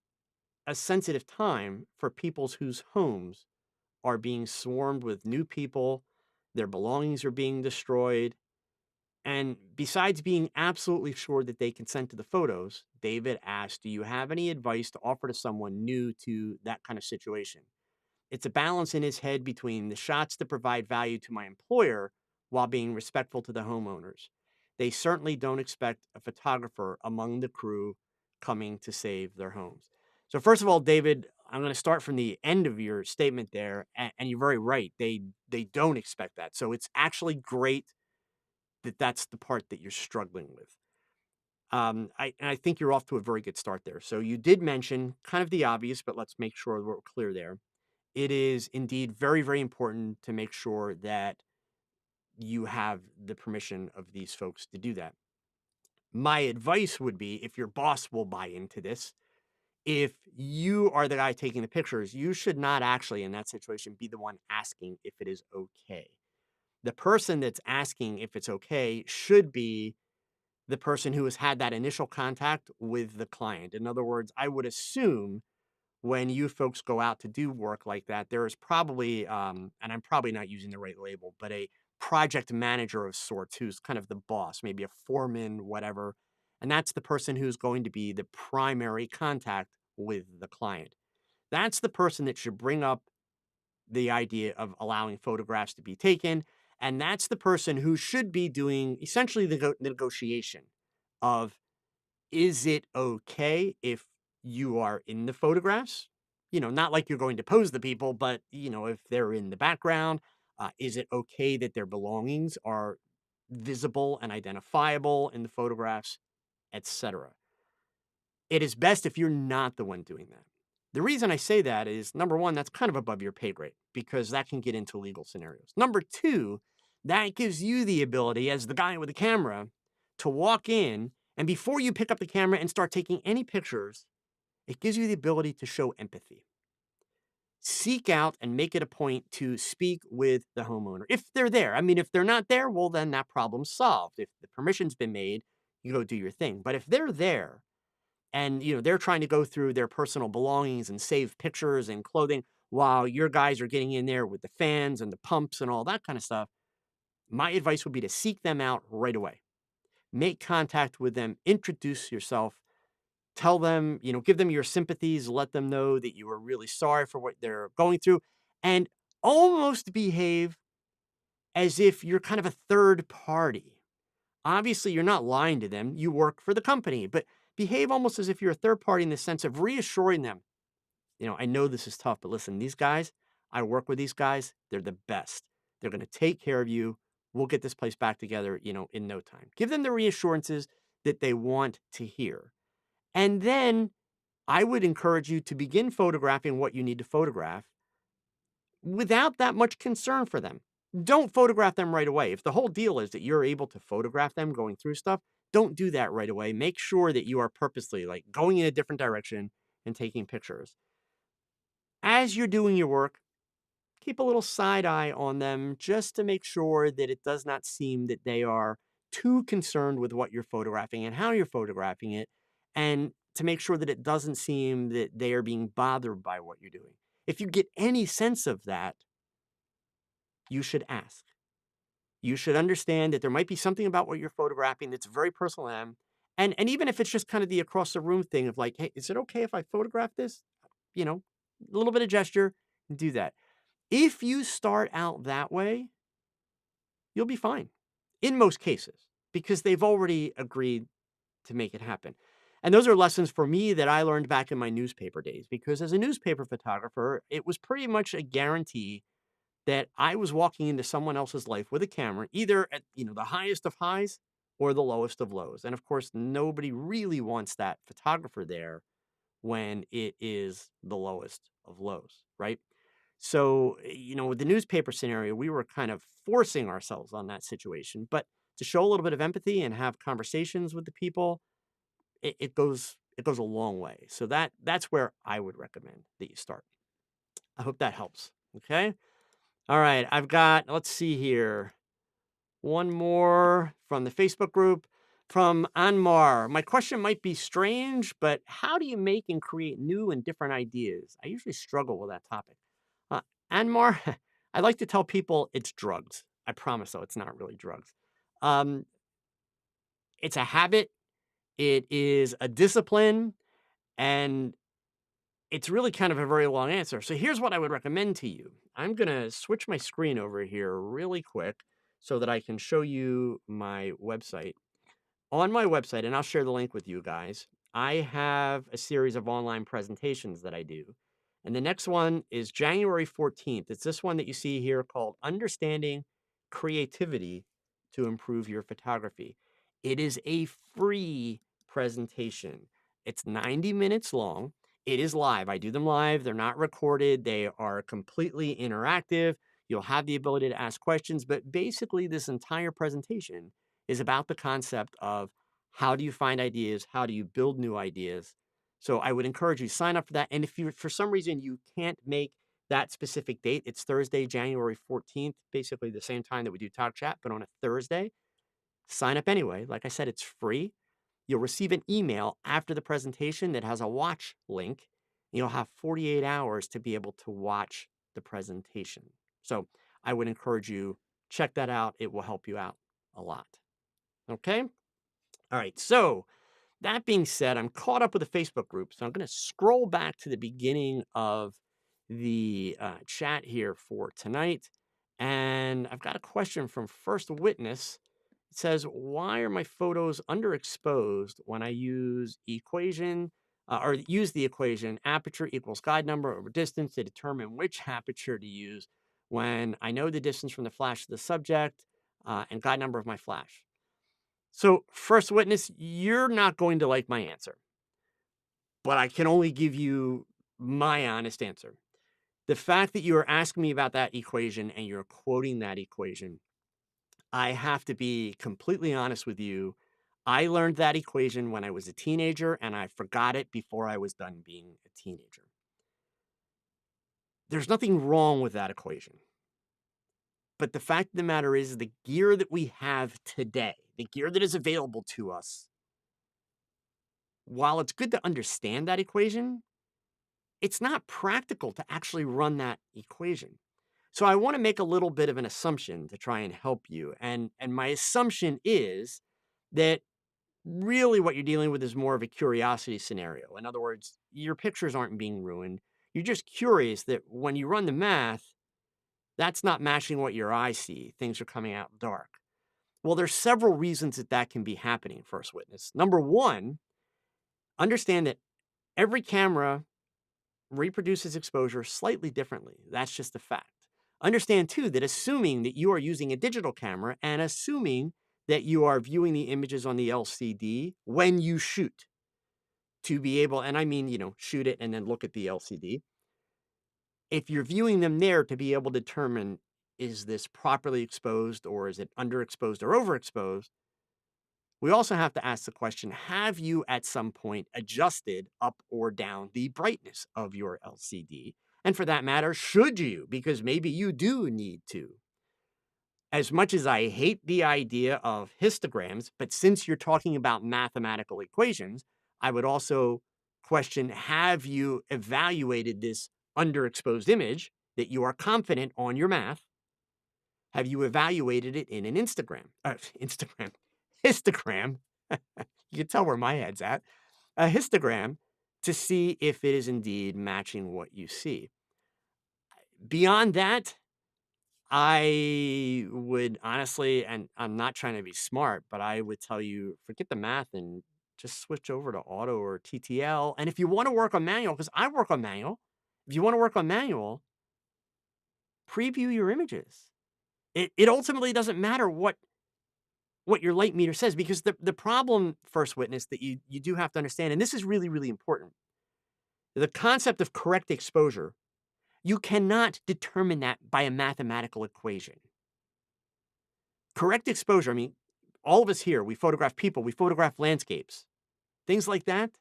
a sensitive time for people's whose homes are being swarmed with new people, their belongings are being destroyed. And besides being absolutely sure that they consent to the photos, David asked, do you have any advice to offer to someone new to that kind of situation? It's a balance in his head between the shots that provide value to my employer while being respectful to the homeowners. They certainly don't expect a photographer among the crew coming to save their homes. So first of all, David, I'm going to start from the end of your statement there, and you're very right. They don't expect that. So it's actually great that that's the part that you're struggling with. I think you're off to a very good start there. So you did mention kind of the obvious, but let's make sure we're clear there. It is indeed very, very important to make sure that you have the permission of these folks to do that. My advice would be if your boss will buy into this, if you are the guy taking the pictures, you should not actually, in that situation, be the one asking if it is okay. The person that's asking if it's okay should be the person who has had that initial contact with the client. In other words, I would assume when you folks go out to do work like that, there is probably, and I'm probably not using the right label, but a project manager of sorts who's kind of the boss, maybe a foreman, whatever. And that's the person who's going to be the primary contact with the client. That's the person that should bring up the idea of allowing photographs to be taken. And that's the person who should be doing essentially the negotiation of, is it okay if you are in the photographs? Not like you're going to pose the people, but, if they're in the background, is it okay that their belongings are visible and identifiable in the photographs, etc.? It is best if you're not the one doing that. The reason I say that is number one, that's kind of above your pay grade because that can get into legal scenarios. Number two, that gives you the ability as the guy with the camera to walk in and before you pick up the camera and start taking any pictures, it gives you the ability to show empathy. Seek out and make it a point to speak with the homeowner if they're there. I mean, if they're not there, well, then that problem's solved. If the permission's been made, you go do your thing. But if they're there, and, they're trying to go through their personal belongings and save pictures and clothing while your guys are getting in there with the fans and the pumps and all that kind of stuff. My advice would be to seek them out right away. Make contact with them, introduce yourself, tell them, give them your sympathies, let them know that you are really sorry for what they're going through, and almost behave as if you're kind of a third party. Obviously, you're not lying to them. You work for the company, but behave almost as if you're a third party in the sense of reassuring them. I know this is tough, but listen, these guys, I work with these guys. They're the best. They're going to take care of you. We'll get this place back together, in no time. Give them the reassurances that they want to hear. And then I would encourage you to begin photographing what you need to photograph without that much concern for them. Don't photograph them right away. If the whole deal is that you're able to photograph them going through stuff, don't do that right away. Make sure that you are purposely like going in a different direction and taking pictures. As you're doing your work, keep a little side eye on them just to make sure that it does not seem that they are too concerned with what you're photographing and how you're photographing it, and to make sure that it doesn't seem that they are being bothered by what you're doing. If you get any sense of that, you should ask. You should understand that there might be something about what you're photographing that's very personal to them. And even if it's just kind of the across the room thing of like, hey, is it okay if I photograph this? A little bit of gesture, do that. If you start out that way, you'll be fine in most cases because they've already agreed to make it happen. And those are lessons for me that I learned back in my newspaper days because as a newspaper photographer, it was pretty much a guarantee that I was walking into someone else's life with a camera, either at, the highest of highs or the lowest of lows. And of course, nobody really wants that photographer there when it is the lowest of lows, right? So, with the newspaper scenario, we were kind of forcing ourselves on that situation. But to show a little bit of empathy and have conversations with the people, it goes a long way. So that's where I would recommend that you start. I hope that helps. Okay. All right. I've got, let's see here. One more from the Facebook group from Anmar. My question might be strange, but how do you make and create new and different ideas? I usually struggle with that topic. Uh, Anmar, I like to tell people it's drugs. I promise, though, it's not really drugs. Um, it's a habit, it is a discipline, and it's really kind of a very long answer. So here's what I would recommend to you. I'm going to switch my screen over here really quick so that I can show you my website. On my website, and I'll share the link with you guys, I have a series of online presentations that I do. And the next one is January 14th. It's this one that you see here called Understanding Creativity to Improve Your Photography. It is a free presentation. It's 90 minutes long. It is live. I do them live. They're not recorded. They are completely interactive. You'll have the ability to ask questions, but basically this entire presentation is about the concept of how do you find ideas? How do you build new ideas? So I would encourage you sign up for that. And if you, for some reason, you can't make that specific date, it's Thursday, January 14th, basically the same time that we do Talk Chat, but on a Thursday, sign up anyway. Like I said, it's free. You'll receive an email after the presentation that has a watch link. You'll have 48 hours to be able to watch the presentation. So I would encourage you, check that out. It will help you out a lot. Okay. All right. So that being said, I'm caught up with the Facebook group. So I'm going to scroll back to the beginning of the chat here for tonight. And I've got a question from First Witness. It says, why are my photos underexposed when I use use the equation aperture equals guide number over distance to determine which aperture to use when I know the distance from the flash to the subject and guide number of my flash? So, First Witness, you're not going to like my answer, but I can only give you my honest answer. The fact that you are asking me about that equation and you're quoting that equation, I have to be completely honest with you. I learned that equation when I was a teenager and I forgot it before I was done being a teenager. There's nothing wrong with that equation. But the fact of the matter is, the gear that we have today, the gear that is available to us, while it's good to understand that equation, it's not practical to actually run that equation. So I want to make a little bit of an assumption to try and help you. And my assumption is that really what you're dealing with is more of a curiosity scenario. In other words, your pictures aren't being ruined. You're just curious that when you run the math, that's not matching what your eyes see. Things are coming out dark. Well, there's several reasons that that can be happening, First Witness. Number one, understand that every camera reproduces exposure slightly differently. That's just a fact. Understand too that assuming that you are using a digital camera and assuming that you are viewing the images on the LCD when you shoot to be able, and I mean, shoot it and then look at the LCD. If you're viewing them there to be able to determine is this properly exposed or is it underexposed or overexposed, we also have to ask the question, have you at some point adjusted up or down the brightness of your LCD? And for that matter, should you? Because maybe you do need to. As much as I hate the idea of histograms, but since you're talking about mathematical equations, I would also question, have you evaluated this underexposed image that you are confident on your math? Have you evaluated it in an histogram? You can tell where my head's at. A histogram to see if it is indeed matching what you see. Beyond that, I would honestly, and I'm not trying to be smart, but I would tell you forget the math and just switch over to auto or TTL. And if you want to work on manual, because I work on manual, if you want to work on manual, preview your images. It ultimately doesn't matter what your light meter says, because the problem, first witness, that you do have to understand, and this is really, really important, the concept of correct exposure, you cannot determine that by a mathematical equation. Correct exposure, I mean, all of us here, we photograph people, we photograph landscapes, things like that.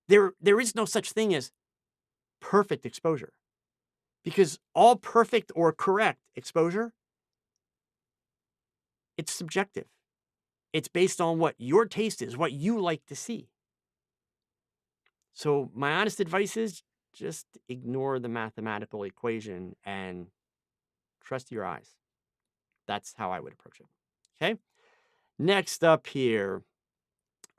There is no such thing as perfect exposure, because all perfect or correct exposure, it's subjective. It's based on what your taste is, what you like to see. So my honest advice is just ignore the mathematical equation and trust your eyes. That's how I would approach it. Okay. Next up here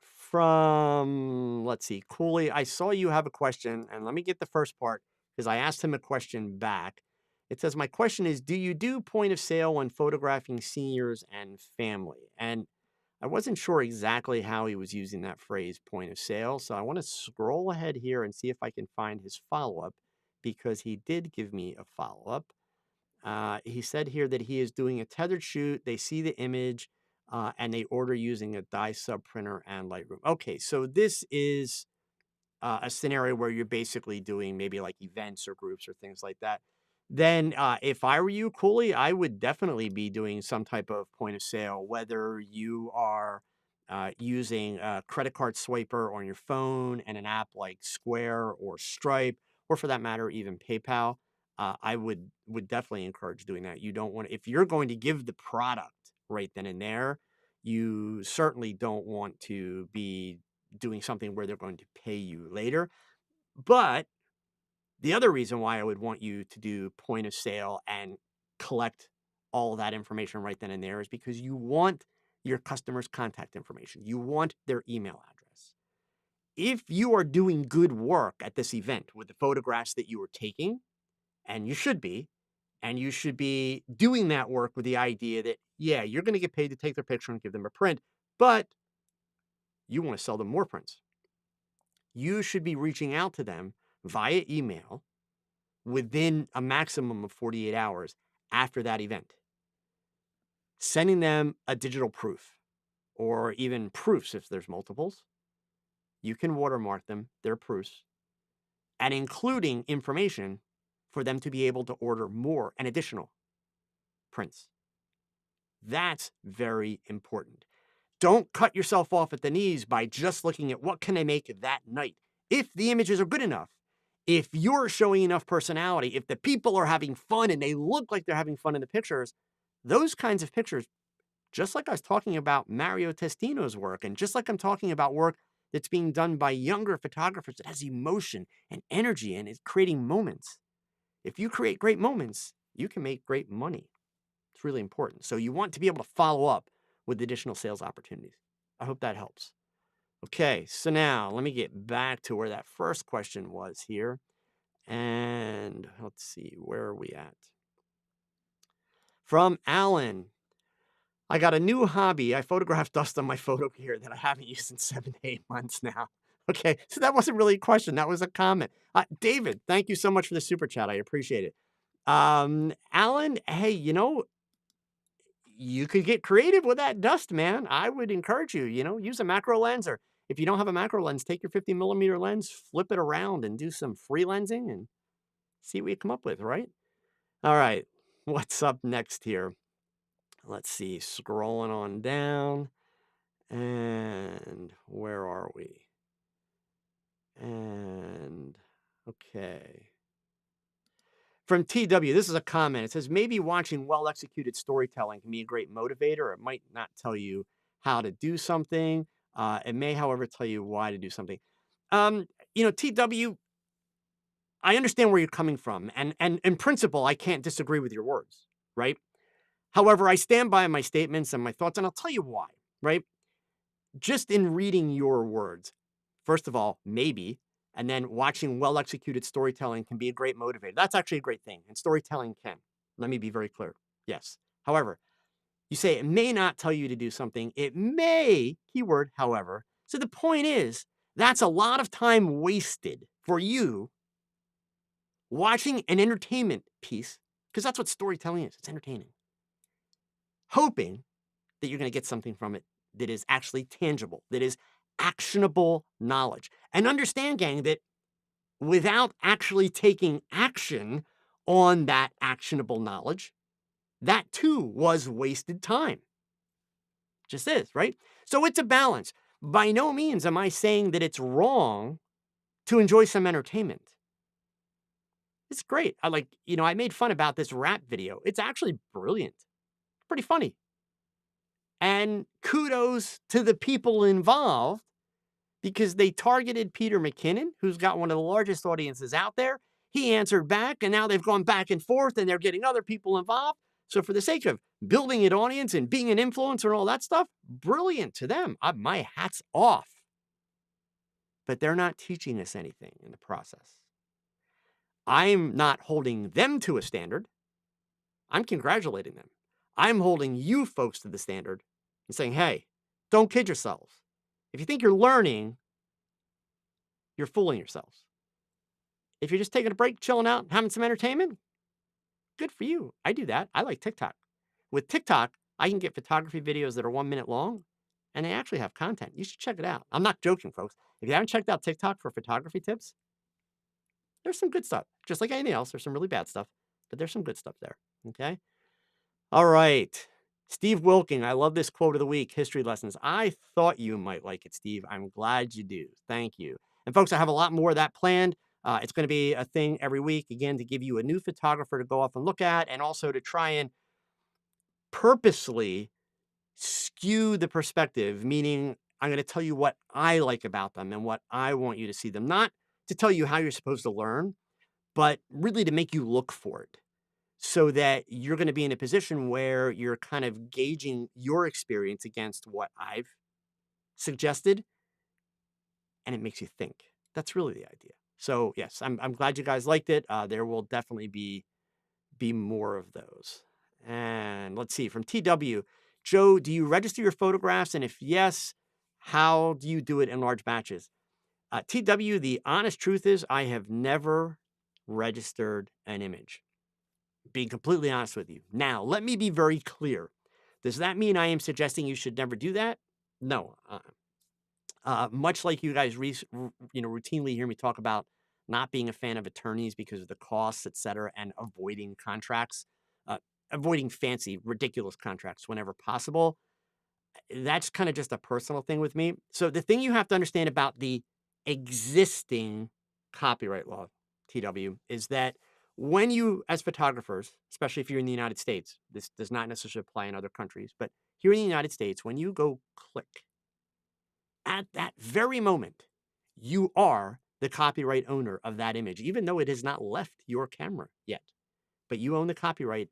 from, let's see, Cooley. I saw you have a question, and let me get the first part because I asked him a question back. It says, my question is, do you do point of sale when photographing seniors and family? And I wasn't sure exactly how he was using that phrase, point of sale. So I want to scroll ahead here and see if I can find his follow up, because he did give me a follow up. He said here that he is doing a tethered shoot. They see the image and they order using a dye sub printer and Lightroom. Okay, so this is a scenario where you're basically doing maybe like events or groups or things like that. Then, if I were you, Cooley, I would definitely be doing some type of point of sale, whether you are using a credit card swiper on your phone and an app like Square or Stripe, or for that matter, even PayPal. I would definitely encourage doing that. You don't want, if you're going to give the product right then and there, you certainly don't want to be doing something where they're going to pay you later. But the other reason why I would want you to do point of sale and collect all that information right then and there is because you want your customer's contact information. You want their email address. If you are doing good work at this event with the photographs that you are taking, and you should be doing that work with the idea that, yeah, you're going to get paid to take their picture and give them a print, but you want to sell them more prints. You should be reaching out to them via email within a maximum of 48 hours after that event, sending them a digital proof or even proofs if there's multiples. You can watermark them, they're proofs, and including information for them to be able to order more and additional prints. That's very important. Don't cut yourself off at the knees by just looking at what can I make that night. If the images are good enough, if you're showing enough personality, if the people are having fun and they look like they're having fun in the pictures, those kinds of pictures, just like I was talking about Mario Testino's work, and just like I'm talking about work that's being done by younger photographers that has emotion and energy and is creating moments. If you create great moments, you can make great money. It's really important. So you want to be able to follow up with additional sales opportunities. I hope that helps. Okay, so now let me get back to where that first question was here. And let's see, where are we at? From Alan. I got a new hobby. I photograph dust on my photo gear that I haven't used in 7 to 8 months now. Okay, so that wasn't really a question. That was a comment. David, thank you so much for the super chat. I appreciate it. Alan, hey, you could get creative with that dust, man. I would encourage you, use a macro lens, or if you don't have a macro lens, take your 50 millimeter lens, flip it around and do some free lensing and see what you come up with, right? All right. What's up next here? Let's see. Scrolling on down. And where are we? And okay. From TW, this is a comment. It says, maybe watching well-executed storytelling can be a great motivator. It might not tell you how to do something. It may, however, tell you why to do something. TW, I understand where you're coming from. And in principle, I can't disagree with your words, right? However, I stand by my statements and my thoughts, and I'll tell you why, right? Just in reading your words, first of all, maybe And then watching well-executed storytelling can be a great motivator. That's actually a great thing, and storytelling can. Let me be very clear. Yes. However, you say it may not tell you to do something. It may, keyword, however. So the point is, that's a lot of time wasted for you watching an entertainment piece, because that's what storytelling is. It's entertaining. Hoping that you're going to get something from it that is actually tangible, that is actionable knowledge. And understand, gang, that without actually taking action on that actionable knowledge, that too was wasted time. Just is, right? So it's a balance. By no means am I saying that it's wrong to enjoy some entertainment. It's great. I made fun about this rap video. It's actually brilliant. Pretty funny. And kudos to the people involved because they targeted Peter McKinnon, who's got one of the largest audiences out there. He answered back, and now they've gone back and forth, and they're getting other people involved. So, for the sake of building an audience and being an influencer and all that stuff, brilliant to them. My hat's off. But they're not teaching us anything in the process. I'm not holding them to a standard. I'm congratulating them. I'm holding you folks to the standard and saying, hey, don't kid yourselves. If you think you're learning, you're fooling yourselves. If you're just taking a break, chilling out, having some entertainment, good for you. I do that. I like TikTok. With TikTok, I can get photography videos that are 1 minute long, and they actually have content. You should check it out. I'm not joking, folks. If you haven't checked out TikTok for photography tips, there's some good stuff. Just like anything else, there's some really bad stuff, but there's some good stuff there. Okay? All right. Steve Wilking, I love this quote of the week, history lessons. I thought you might like it, Steve. I'm glad you do. Thank you. And folks, I have a lot more of that planned. It's going to be a thing every week, again, to give you a new photographer to go off and look at, and also to try and purposely skew the perspective, meaning I'm going to tell you what I like about them and what I want you to see them, not to tell you how you're supposed to learn, but really to make you look for it so that you're going to be in a position where you're kind of gauging your experience against what I've suggested, and it makes you think. That's really the idea. So yes, I'm glad you guys liked it. There will definitely be more of those. And let's see, from TW, Joe, do you register your photographs? And if yes, how do you do it in large batches? TW, the honest truth is I have never registered an image. Being completely honest with you. Now, let me be very clear. Does that mean I am suggesting you should never do that? No. Much like you guys routinely hear me talk about not being a fan of attorneys because of the costs, et cetera, and avoiding contracts, avoiding fancy, ridiculous contracts whenever possible. That's kind of just a personal thing with me. So the thing you have to understand about the existing copyright law, TW, is that when you, as photographers, especially if you're in the United States, this does not necessarily apply in other countries, but here in the United States, when you go click, at that very moment, you are the copyright owner of that image, even though it has not left your camera yet. But you own the copyright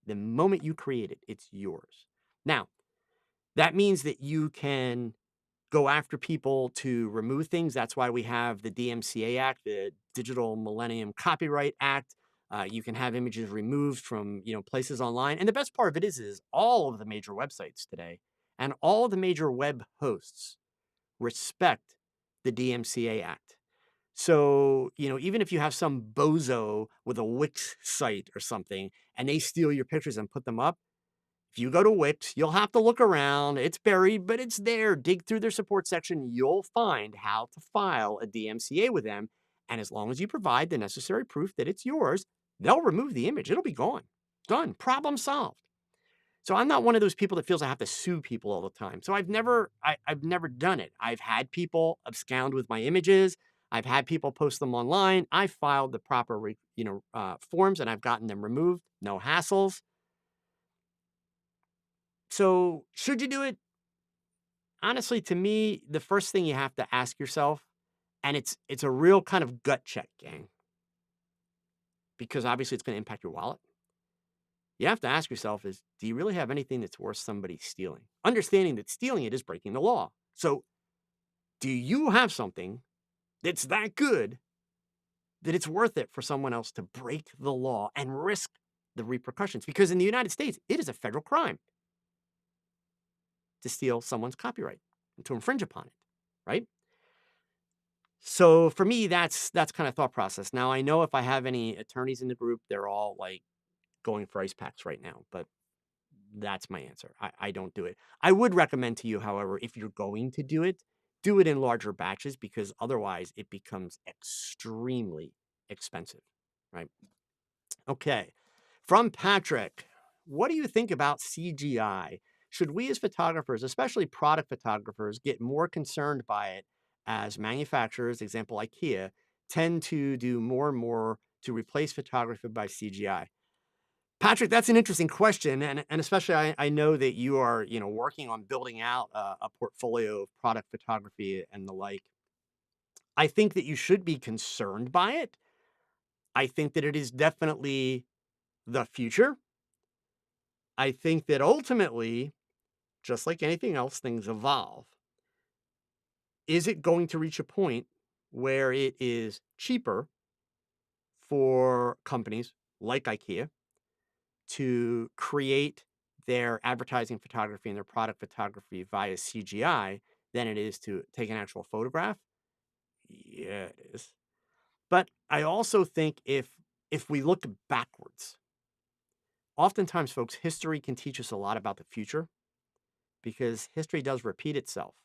the moment you create it, it's yours. Now, that means that you can go after people to remove things. That's why we have the DMCA Act, the Digital Millennium Copyright Act. You can have images removed from places online. And the best part of it is all of the major websites today and all the major web hosts respect the DMCA Act. So, even if you have some bozo with a Wix site or something and they steal your pictures and put them up, if you go to Wix, you'll have to look around. It's buried, but it's there. Dig through their support section. You'll find how to file a DMCA with them. And as long as you provide the necessary proof that it's yours, they'll remove the image. It'll be gone. Done. Problem solved. So I'm not one of those people that feels I have to sue people all the time. So I've never done it. I've had people abscond with my images. I've had people post them online. I filed the proper, forms, and I've gotten them removed. No hassles. So should you do it? Honestly, to me, the first thing you have to ask yourself, and it's a real kind of gut check, gang, because obviously it's going to impact your wallet. You have to ask yourself is, do you really have anything that's worth somebody stealing? Understanding that stealing it is breaking the law. So do you have something It's that good that it's worth it for someone else to break the law and risk the repercussions. Because in the United States, it is a federal crime to steal someone's copyright and to infringe upon it, right? So for me, that's kind of thought process. Now I know if I have any attorneys in the group, they're all like going for ice packs right now, but that's my answer. I don't do it. I would recommend to you, however, if you're going to do it in larger batches because otherwise it becomes extremely expensive, right? Okay. From Patrick, what do you think about CGI? Should we as photographers, especially product photographers, get more concerned by it as manufacturers, example IKEA, tend to do more and more to replace photography by CGI? Patrick, that's an interesting question, and especially I know that you are, working on building out a portfolio of product photography and the like. I think that you should be concerned by it. I think that it is definitely the future. I think that ultimately, just like anything else, things evolve. Is it going to reach a point where it is cheaper for companies like IKEA to create their advertising photography and their product photography via CGI than it is to take an actual photograph? Yeah, it is. But I also think if we look backwards, oftentimes, folks, history can teach us a lot about the future because history does repeat itself.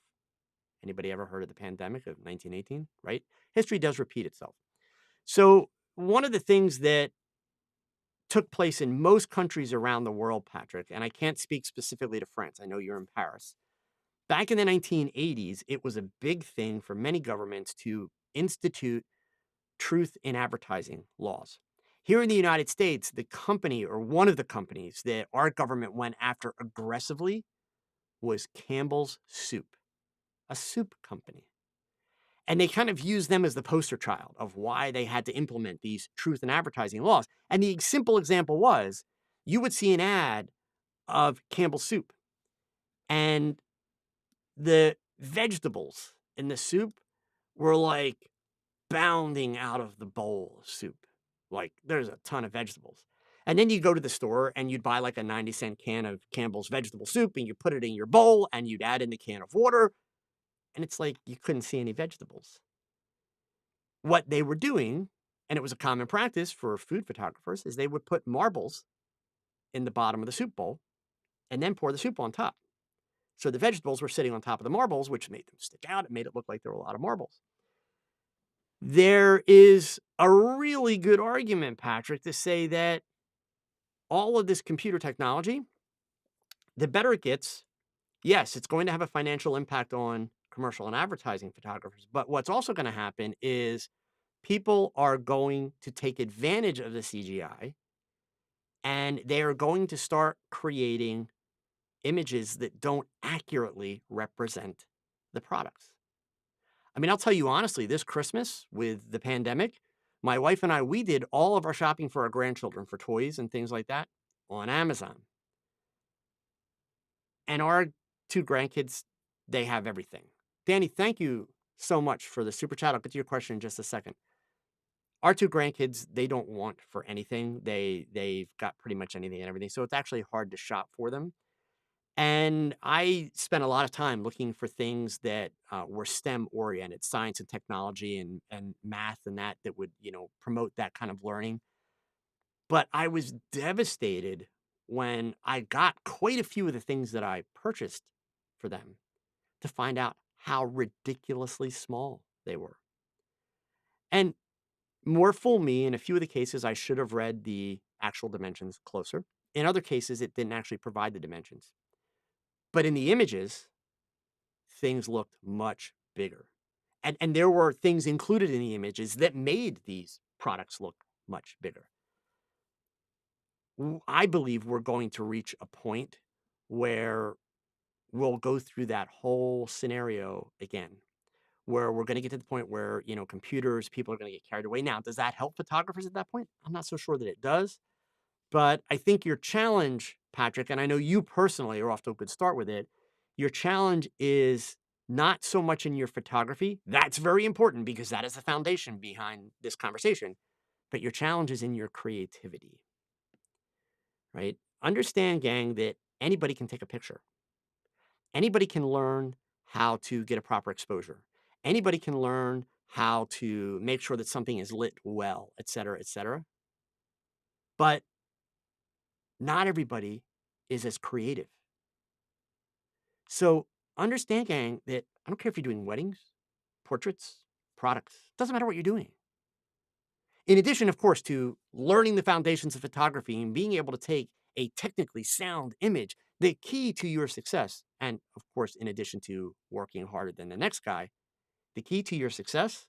Anybody ever heard of the pandemic of 1918, right? History does repeat itself. So, one of the things that took place in most countries around the world, Patrick, and I can't speak specifically to France. I know you're in Paris. Back in the 1980s, it was a big thing for many governments to institute truth in advertising laws. Here in the United States, the company or one of the companies that our government went after aggressively was Campbell's Soup, a soup company. And they kind of used them as the poster child of why they had to implement these truth in advertising laws. And the simple example was you would see an ad of Campbell's Soup, and the vegetables in the soup were like bounding out of the bowl of soup. Like there's a ton of vegetables. And then you go to the store and you'd buy like a 90-cent can of Campbell's vegetable soup and you put it in your bowl and you'd add in the can of water. And it's like you couldn't see any vegetables. What they were doing, and it was a common practice for food photographers, is they would put marbles in the bottom of the soup bowl and then pour the soup on top. So the vegetables were sitting on top of the marbles, which made them stick out. It made it look like there were a lot of marbles. There is a really good argument, Patrick, to say that all of this computer technology, the better it gets, yes, it's going to have a financial impact on commercial and advertising photographers. But what's also going to happen is people are going to take advantage of the CGI and they are going to start creating images that don't accurately represent the products. I mean, I'll tell you honestly, this Christmas with the pandemic, my wife and I, we did all of our shopping for our grandchildren for toys and things like that on Amazon. And our two grandkids, they have everything. Danny, thank you so much for the super chat. I'll get to your question in just a second. Our two grandkids, they don't want for anything. They've got pretty much anything and everything. So it's actually hard to shop for them. And I spent a lot of time looking for things that were STEM oriented, science and technology and math and that would, promote that kind of learning. But I was devastated when I got quite a few of the things that I purchased for them to find out how ridiculously small they were. And more fool me, in a few of the cases, I should have read the actual dimensions closer. In other cases, it didn't actually provide the dimensions. But in the images, things looked much bigger. And there were things included in the images that made these products look much bigger. I believe we're going to reach a point where we'll go through that whole scenario again, where we're going to get to the point where, computers, people are going to get carried away. Now, does that help photographers at that point? I'm not so sure that it does. But I think your challenge, Patrick, and I know you personally are off to a good start with it, your challenge is not so much in your photography. That's very important because that is the foundation behind this conversation. But your challenge is in your creativity, right? Understand, gang, that anybody can take a picture. Anybody can learn how to get a proper exposure. Anybody can learn how to make sure that something is lit well, et cetera, et cetera. But not everybody is as creative. So understand, gang, that I don't care if you're doing weddings, portraits, products, doesn't matter what you're doing. In addition, of course, to learning the foundations of photography and being able to take a technically sound image, the key to your success, and of course, in addition to working harder than the next guy, the key to your success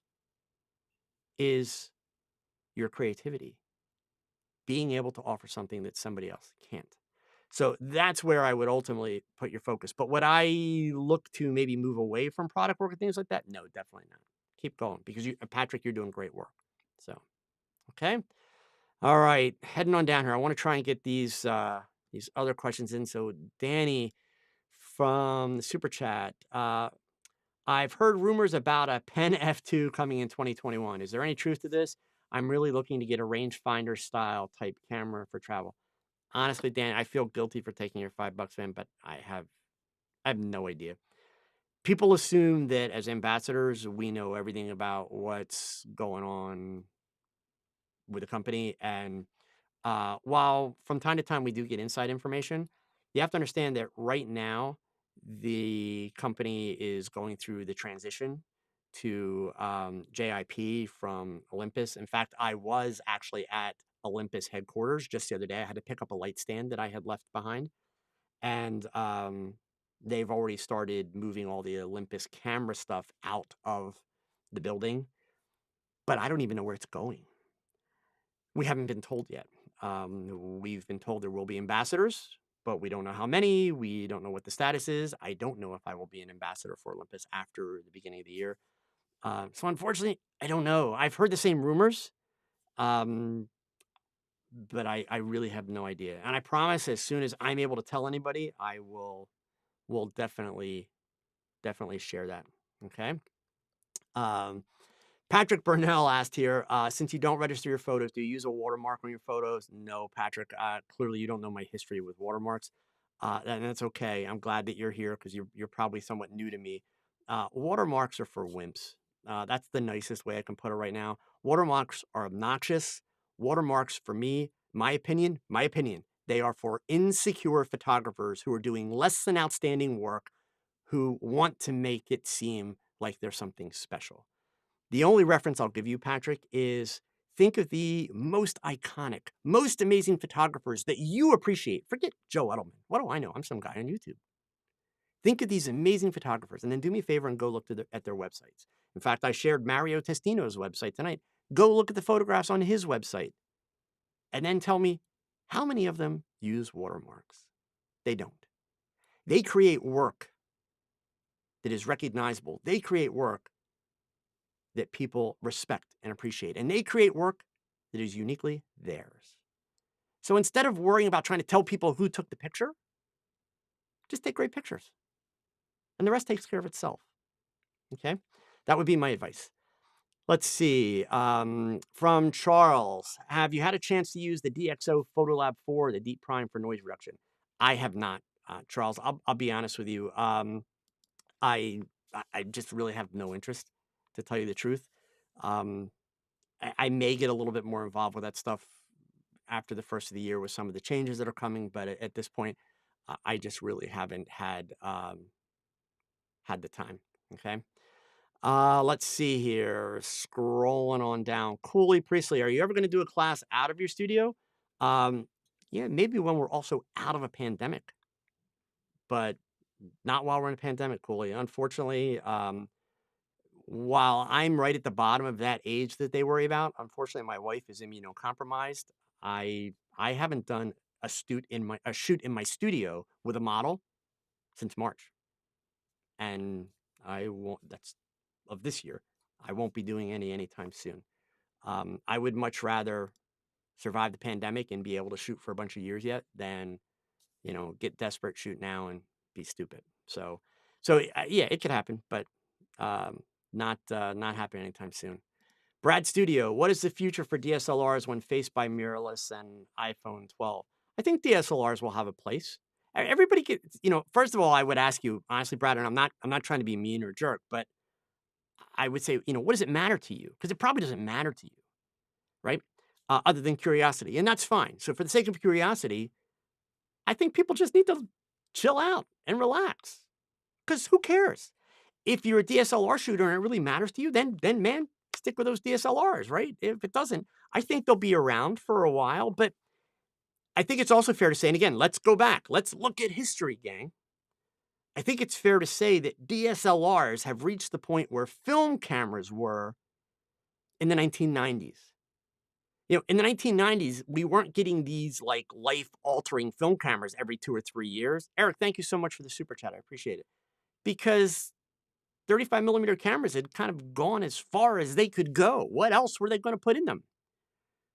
is your creativity, being able to offer something that somebody else can't. So that's where I would ultimately put your focus. But would I look to maybe move away from product work and things like that? No, definitely not. Keep going because you, Patrick, you're doing great work. So, okay. All right, heading on down here. I want to try and get these other questions in. So, Danny from the super chat, I've heard rumors about a Pen F2 coming in 2021. Is there any truth to this? I'm really looking to get a rangefinder style type camera for travel. Honestly, Dan, I feel guilty for taking your $5, man, but I have no idea. People assume that as ambassadors, we know everything about what's going on with the company, and while from time to time we do get inside information, you have to understand that right now the company is going through the transition to JIP from Olympus. In fact, I was actually at Olympus headquarters just the other day. I had to pick up a light stand that I had left behind, and they've already started moving all the Olympus camera stuff out of the building, but I don't even know where it's going. We haven't been told yet. We've been told there will be ambassadors, but we don't know how many. We don't know what the status is. I don't know if I will be an ambassador for Olympus after the beginning of the year. So unfortunately, I don't know. I've heard the same rumors, um, but I really have no idea. And I promise, as soon as I'm able to tell anybody, I will definitely share that. Okay. Um, Patrick Burnell asked here, since you don't register your photos, do you use a watermark on your photos? No, Patrick. Clearly, you don't know my history with watermarks, and that's okay. I'm glad that you're here because you're probably somewhat new to me. Watermarks are for wimps. That's the nicest way I can put it right now. Watermarks are obnoxious. Watermarks, for me, my opinion, they are for insecure photographers who are doing less than outstanding work, who want to make it seem like there's something special. The only reference I'll give you, Patrick, is think of the most iconic, most amazing photographers that you appreciate. Forget Joe Edelman. What do I know? I'm some guy on YouTube. Think of these amazing photographers and then do me a favor and go look at their websites. In fact, I shared Mario Testino's website tonight. Go look at the photographs on his website and then tell me how many of them use watermarks. They don't. They create work that is recognizable. They create work that people respect and appreciate. And they create work that is uniquely theirs. So instead of worrying about trying to tell people who took the picture, just take great pictures. And the rest takes care of itself. Okay? That would be my advice. Let's see. From Charles, have you had a chance to use the DxO Photolab 4, the Deep Prime for noise reduction? I have not, Charles. I'll be honest with you. I I just really have no interest, to tell you the truth. Um, I may get a little bit more involved with that stuff after the first of the year with some of the changes that are coming, but at this point, I just really haven't had the time. Okay. Let's see here. Scrolling on down. Cooley Priestley, are you ever going to do a class out of your studio? Um, yeah, maybe when we're also out of a pandemic, but not while we're in a pandemic, Cooley. Unfortunately, while I'm right at the bottom of that age that they worry about, unfortunately, my wife is immunocompromised. I haven't done a shoot in my studio with a model since March, and I won't. That's of this year. I won't be doing any anytime soon. I would much rather survive the pandemic and be able to shoot for a bunch of years yet than get desperate, shoot now, and be stupid. So So, yeah, it could happen, but, not happening anytime soon. Brad Studio, what is the future for DSLRs when faced by mirrorless and iPhone 12? I think DSLRs will have a place. Everybody gets, first of all, I would ask you, honestly, Brad, and I'm not trying to be mean or jerk, but I would say, what does it matter to you? Because it probably doesn't matter to you, right? Other than curiosity, and that's fine. So for the sake of curiosity, I think people just need to chill out and relax. Because who cares? If you're a DSLR shooter and it really matters to you, then man, stick with those DSLRs, right? If it doesn't, I think they'll be around for a while, but I think it's also fair to say, and again, let's go back. Let's look at history, gang. I think it's fair to say that DSLRs have reached the point where film cameras were in the 1990s. In the 1990s, we weren't getting these like life-altering film cameras every 2 or 3 years. Eric, thank you so much for the super chat. I appreciate it. Because 35 millimeter cameras had kind of gone as far as they could go. What else were they going to put in them?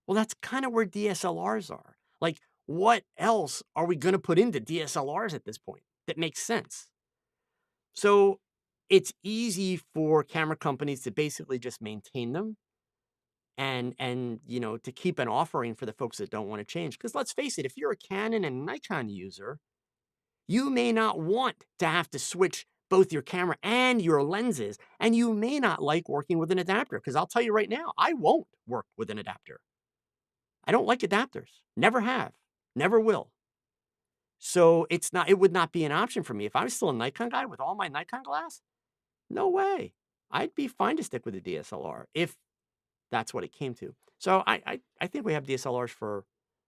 Well, that's kind of where DSLRs are. Like, what else are we going to put into DSLRs at this point that makes sense? So it's easy for camera companies to basically just maintain them and to keep an offering for the folks that don't want to change. Because let's face it, if you're a Canon and Nikon user, you may not want to have to switch both your camera and your lenses, and you may not like working with an adapter, because I'll tell you right now, I won't work with an adapter. I don't like adapters. Never have. Never will. So it would not be an option for me. If I was still a Nikon guy with all my Nikon glass, no way. I'd be fine to stick with a DSLR if that's what it came to. So I think we have DSLRs for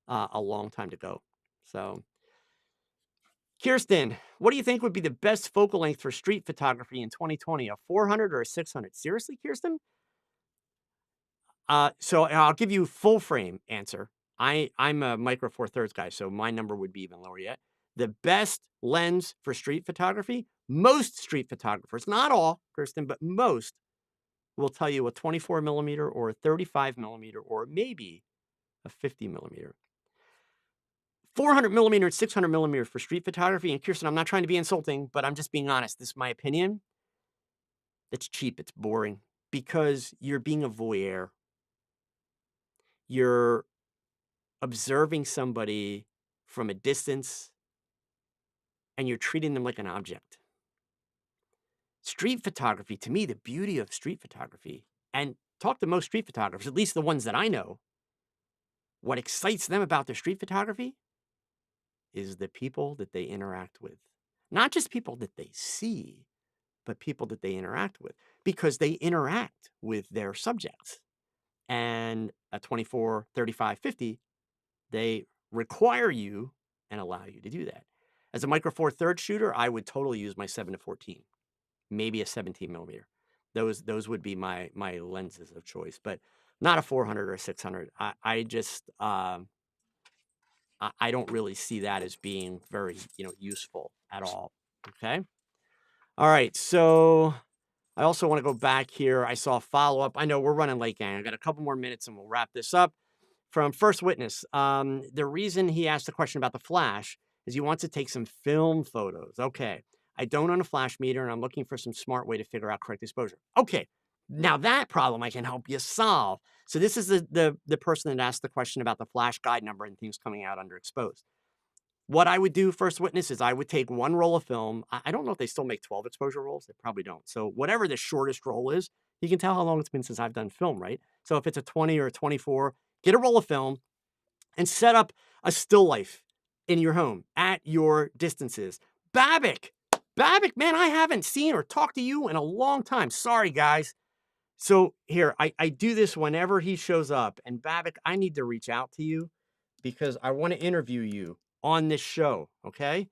a long time to go. So Kirsten, what do you think would be the best focal length for street photography in 2020? A 400 or a 600? Seriously, Kirsten? So I'll give you full frame answer. I'm a micro four thirds guy, so my number would be even lower yet. The best lens for street photography, most street photographers, not all, Kirsten, but most will tell you a 24 millimeter or a 35 millimeter or maybe a 50 millimeter. 400 millimeter and 600 millimeter for street photography. And Kirsten, I'm not trying to be insulting, but I'm just being honest. This is my opinion. It's cheap. It's boring because you're being a voyeur. You're observing somebody from a distance and you're treating them like an object. Street photography, to me, the beauty of street photography, and talk to most street photographers, at least the ones that I know, what excites them about their street photography is the people that they interact with. Not just people that they see, but people that they interact with, because they interact with their subjects. And at 24, 35, 50, they require you and allow you to do that. As a micro four thirds shooter, I would totally use my 7 to 14, maybe a 17 millimeter. Those would be my lenses of choice, but not a 400 or a 600. I just I don't really see that as being very useful at all. Okay. All right. So I also want to go back here. I saw a follow up. I know we're running late, gang. I got a couple more minutes and we'll wrap this up. From First Witness, the reason he asked the question about the flash is he wants to take some film photos. Okay. I don't own a flash meter and I'm looking for some smart way to figure out correct exposure. Okay. Now that problem I can help you solve. So this is the person that asked the question about the flash guide number and things coming out underexposed. What I would do, First Witness, is I would take one roll of film. I don't know if they still make 12 exposure rolls. They probably don't. So whatever the shortest roll is, you can tell how long it's been since I've done film, right? So if it's a 20 or a 24, get a roll of film and set up a still life in your home at your distances. Babic, man, I haven't seen or talked to you in a long time. Sorry, guys. So here, I do this whenever he shows up. And Babic, I need to reach out to you because I want to interview you on this show, okay?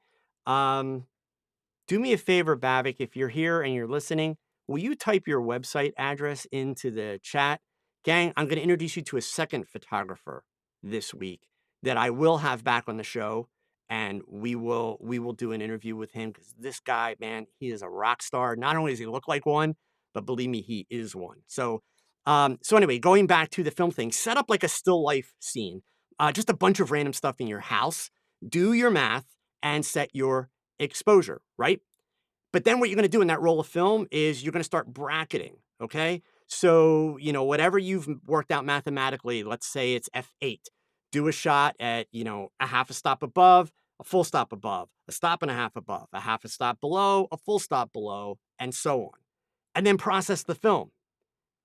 Do me a favor, Babic, if you're here and you're listening, will you type your website address into the chat? Gang, I'm going to introduce you to a second photographer this week that I will have back on the show, and we will do an interview with him because this guy, man, he is a rock star. Not only does he look like one, but believe me, he is one. So anyway, going back to the film thing, set up like a still life scene, just a bunch of random stuff in your house. Do your math and set your exposure, right? But then what you're gonna do in that roll of film is you're gonna start bracketing, okay? So, whatever you've worked out mathematically, let's say it's F8. Do a shot at, a half a stop above, a full stop above, a stop and a half above, a half a stop below, a full stop below, and so on. And then process the film.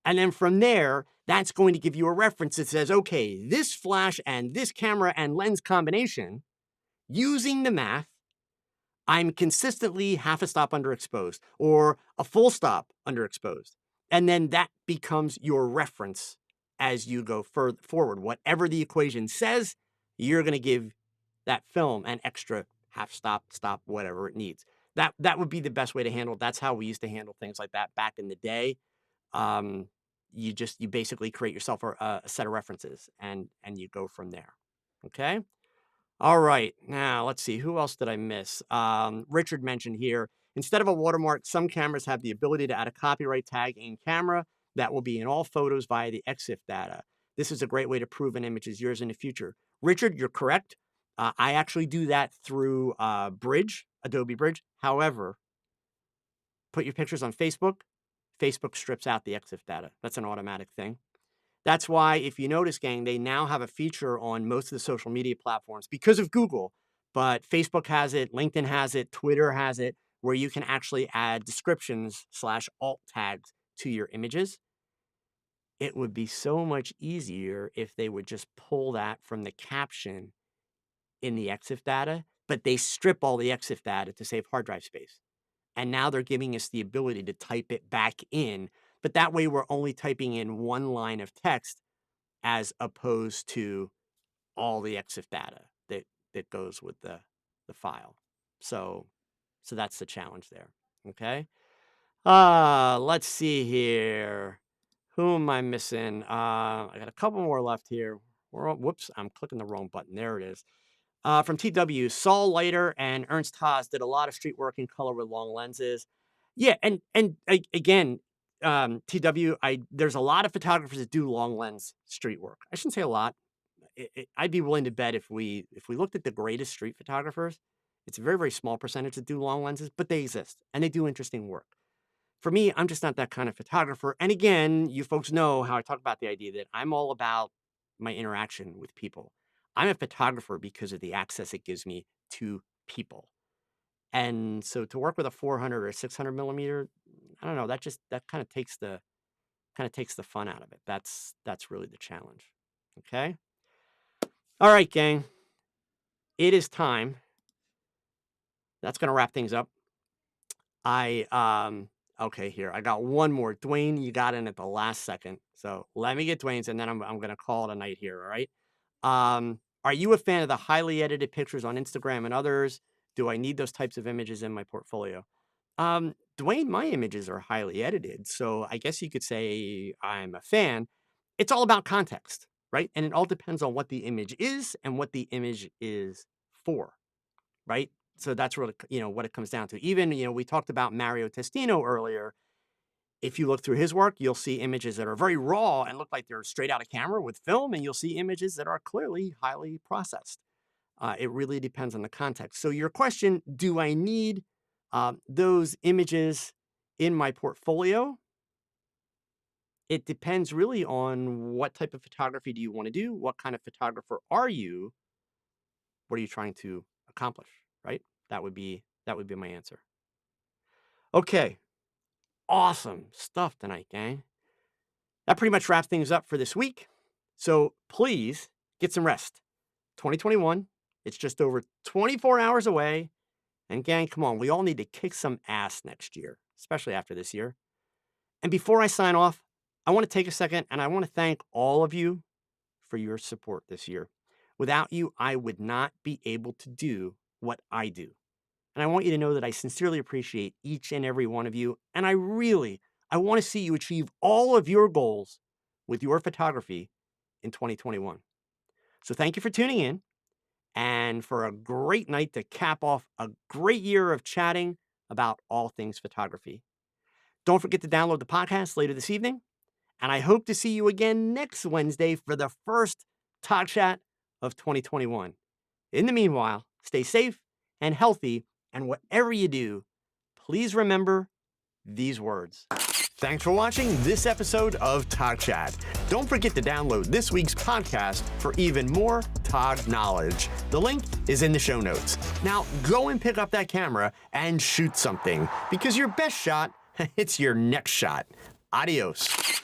And then from there, that's going to give you a reference that says, okay, this flash and this camera and lens combination, using the math, I'm consistently half a stop underexposed or a full stop underexposed. And then that becomes your reference as you go further forward. Whatever the equation says, you're going to give that film an extra half stop, stop, whatever it needs. That would be the best way to handle it. That's how we used to handle things like that back in the day. Um, you basically create yourself a set of references and you go from there. Okay. All right. Now, let's see. Who else did I miss? Richard mentioned here, instead of a watermark, some cameras have the ability to add a copyright tag in camera that will be in all photos via the EXIF data. This is a great way to prove an image is yours in the future. Richard, you're correct. I actually do that through Bridge, Adobe Bridge. However, put your pictures on Facebook. Facebook strips out the EXIF data. That's an automatic thing. That's why, if you notice, gang, they now have a feature on most of the social media platforms because of Google, but Facebook has it, LinkedIn has it, Twitter has it, where you can actually add descriptions / alt tags to your images. It would be so much easier if they would just pull that from the caption in the EXIF data, but they strip all the EXIF data to save hard drive space. And now they're giving us the ability to type it back in, but that way we're only typing in one line of text as opposed to all the EXIF data that goes with the file. So that's the challenge there. Okay. Let's see here. Who am I missing? I got a couple more left here. Whoops, I'm clicking the wrong button. There it is. From TW, Saul Leiter and Ernst Haas did a lot of street work in color with long lenses. Yeah, again, TW, there's a lot of photographers that do long lens street work. I shouldn't say a lot. I'd be willing to bet if we looked at the greatest street photographers, it's a very, very small percentage that do long lenses, but they exist and they do interesting work. For me, I'm just not that kind of photographer. And again, you folks know how I talk about the idea that I'm all about my interaction with people. I'm a photographer because of the access it gives me to people. And so to work with a 400 or 600 millimeter, I don't know, that kind of takes the fun out of it. That's really the challenge. Okay. All right, gang. It is time. That's going to wrap things up. Okay, here. I got one more. Dwayne, you got in at the last second. So let me get Dwayne's and then I'm going to call it a night here. All right. Are you a fan of the highly edited pictures on Instagram and others? Do I need those types of images in my portfolio? Dwayne, my images are highly edited. So I guess you could say I'm a fan. It's all about context, right? And it all depends on what the image is and what the image is for, right? So that's really, what it comes down to. Even, we talked about Mario Testino earlier. If you look through his work, you'll see images that are very raw and look like they're straight out of camera with film, and you'll see images that are clearly highly processed. It really depends on the context. So your question, do I need those images in my portfolio? It depends really on what type of photography do you want to do? What kind of photographer are you? What are you trying to accomplish, right? That would be my answer. Okay. Awesome stuff tonight, gang. That pretty much wraps things up for this week. So please get some rest. 2021, it's just over 24 hours away. And gang, come on, we all need to kick some ass next year, especially after this year. And before I sign off, I want to take a second and I want to thank all of you for your support this year. Without you, I would not be able to do what I do. And I want you to know that I sincerely appreciate each and every one of you. And I want to see you achieve all of your goals with your photography in 2021. So thank you for tuning in and for a great night to cap off a great year of chatting about all things photography. Don't forget to download the podcast later this evening. And I hope to see you again next Wednesday for the first TOGCHAT of 2021. In the meanwhile, stay safe and healthy. And whatever you do, please remember these words. Thanks for watching this episode of TOGCHAT. Don't forget to download this week's podcast for even more TOG knowledge. The link is in the show notes. Now go and pick up that camera and shoot something, because your best shot, it's your next shot. Adios.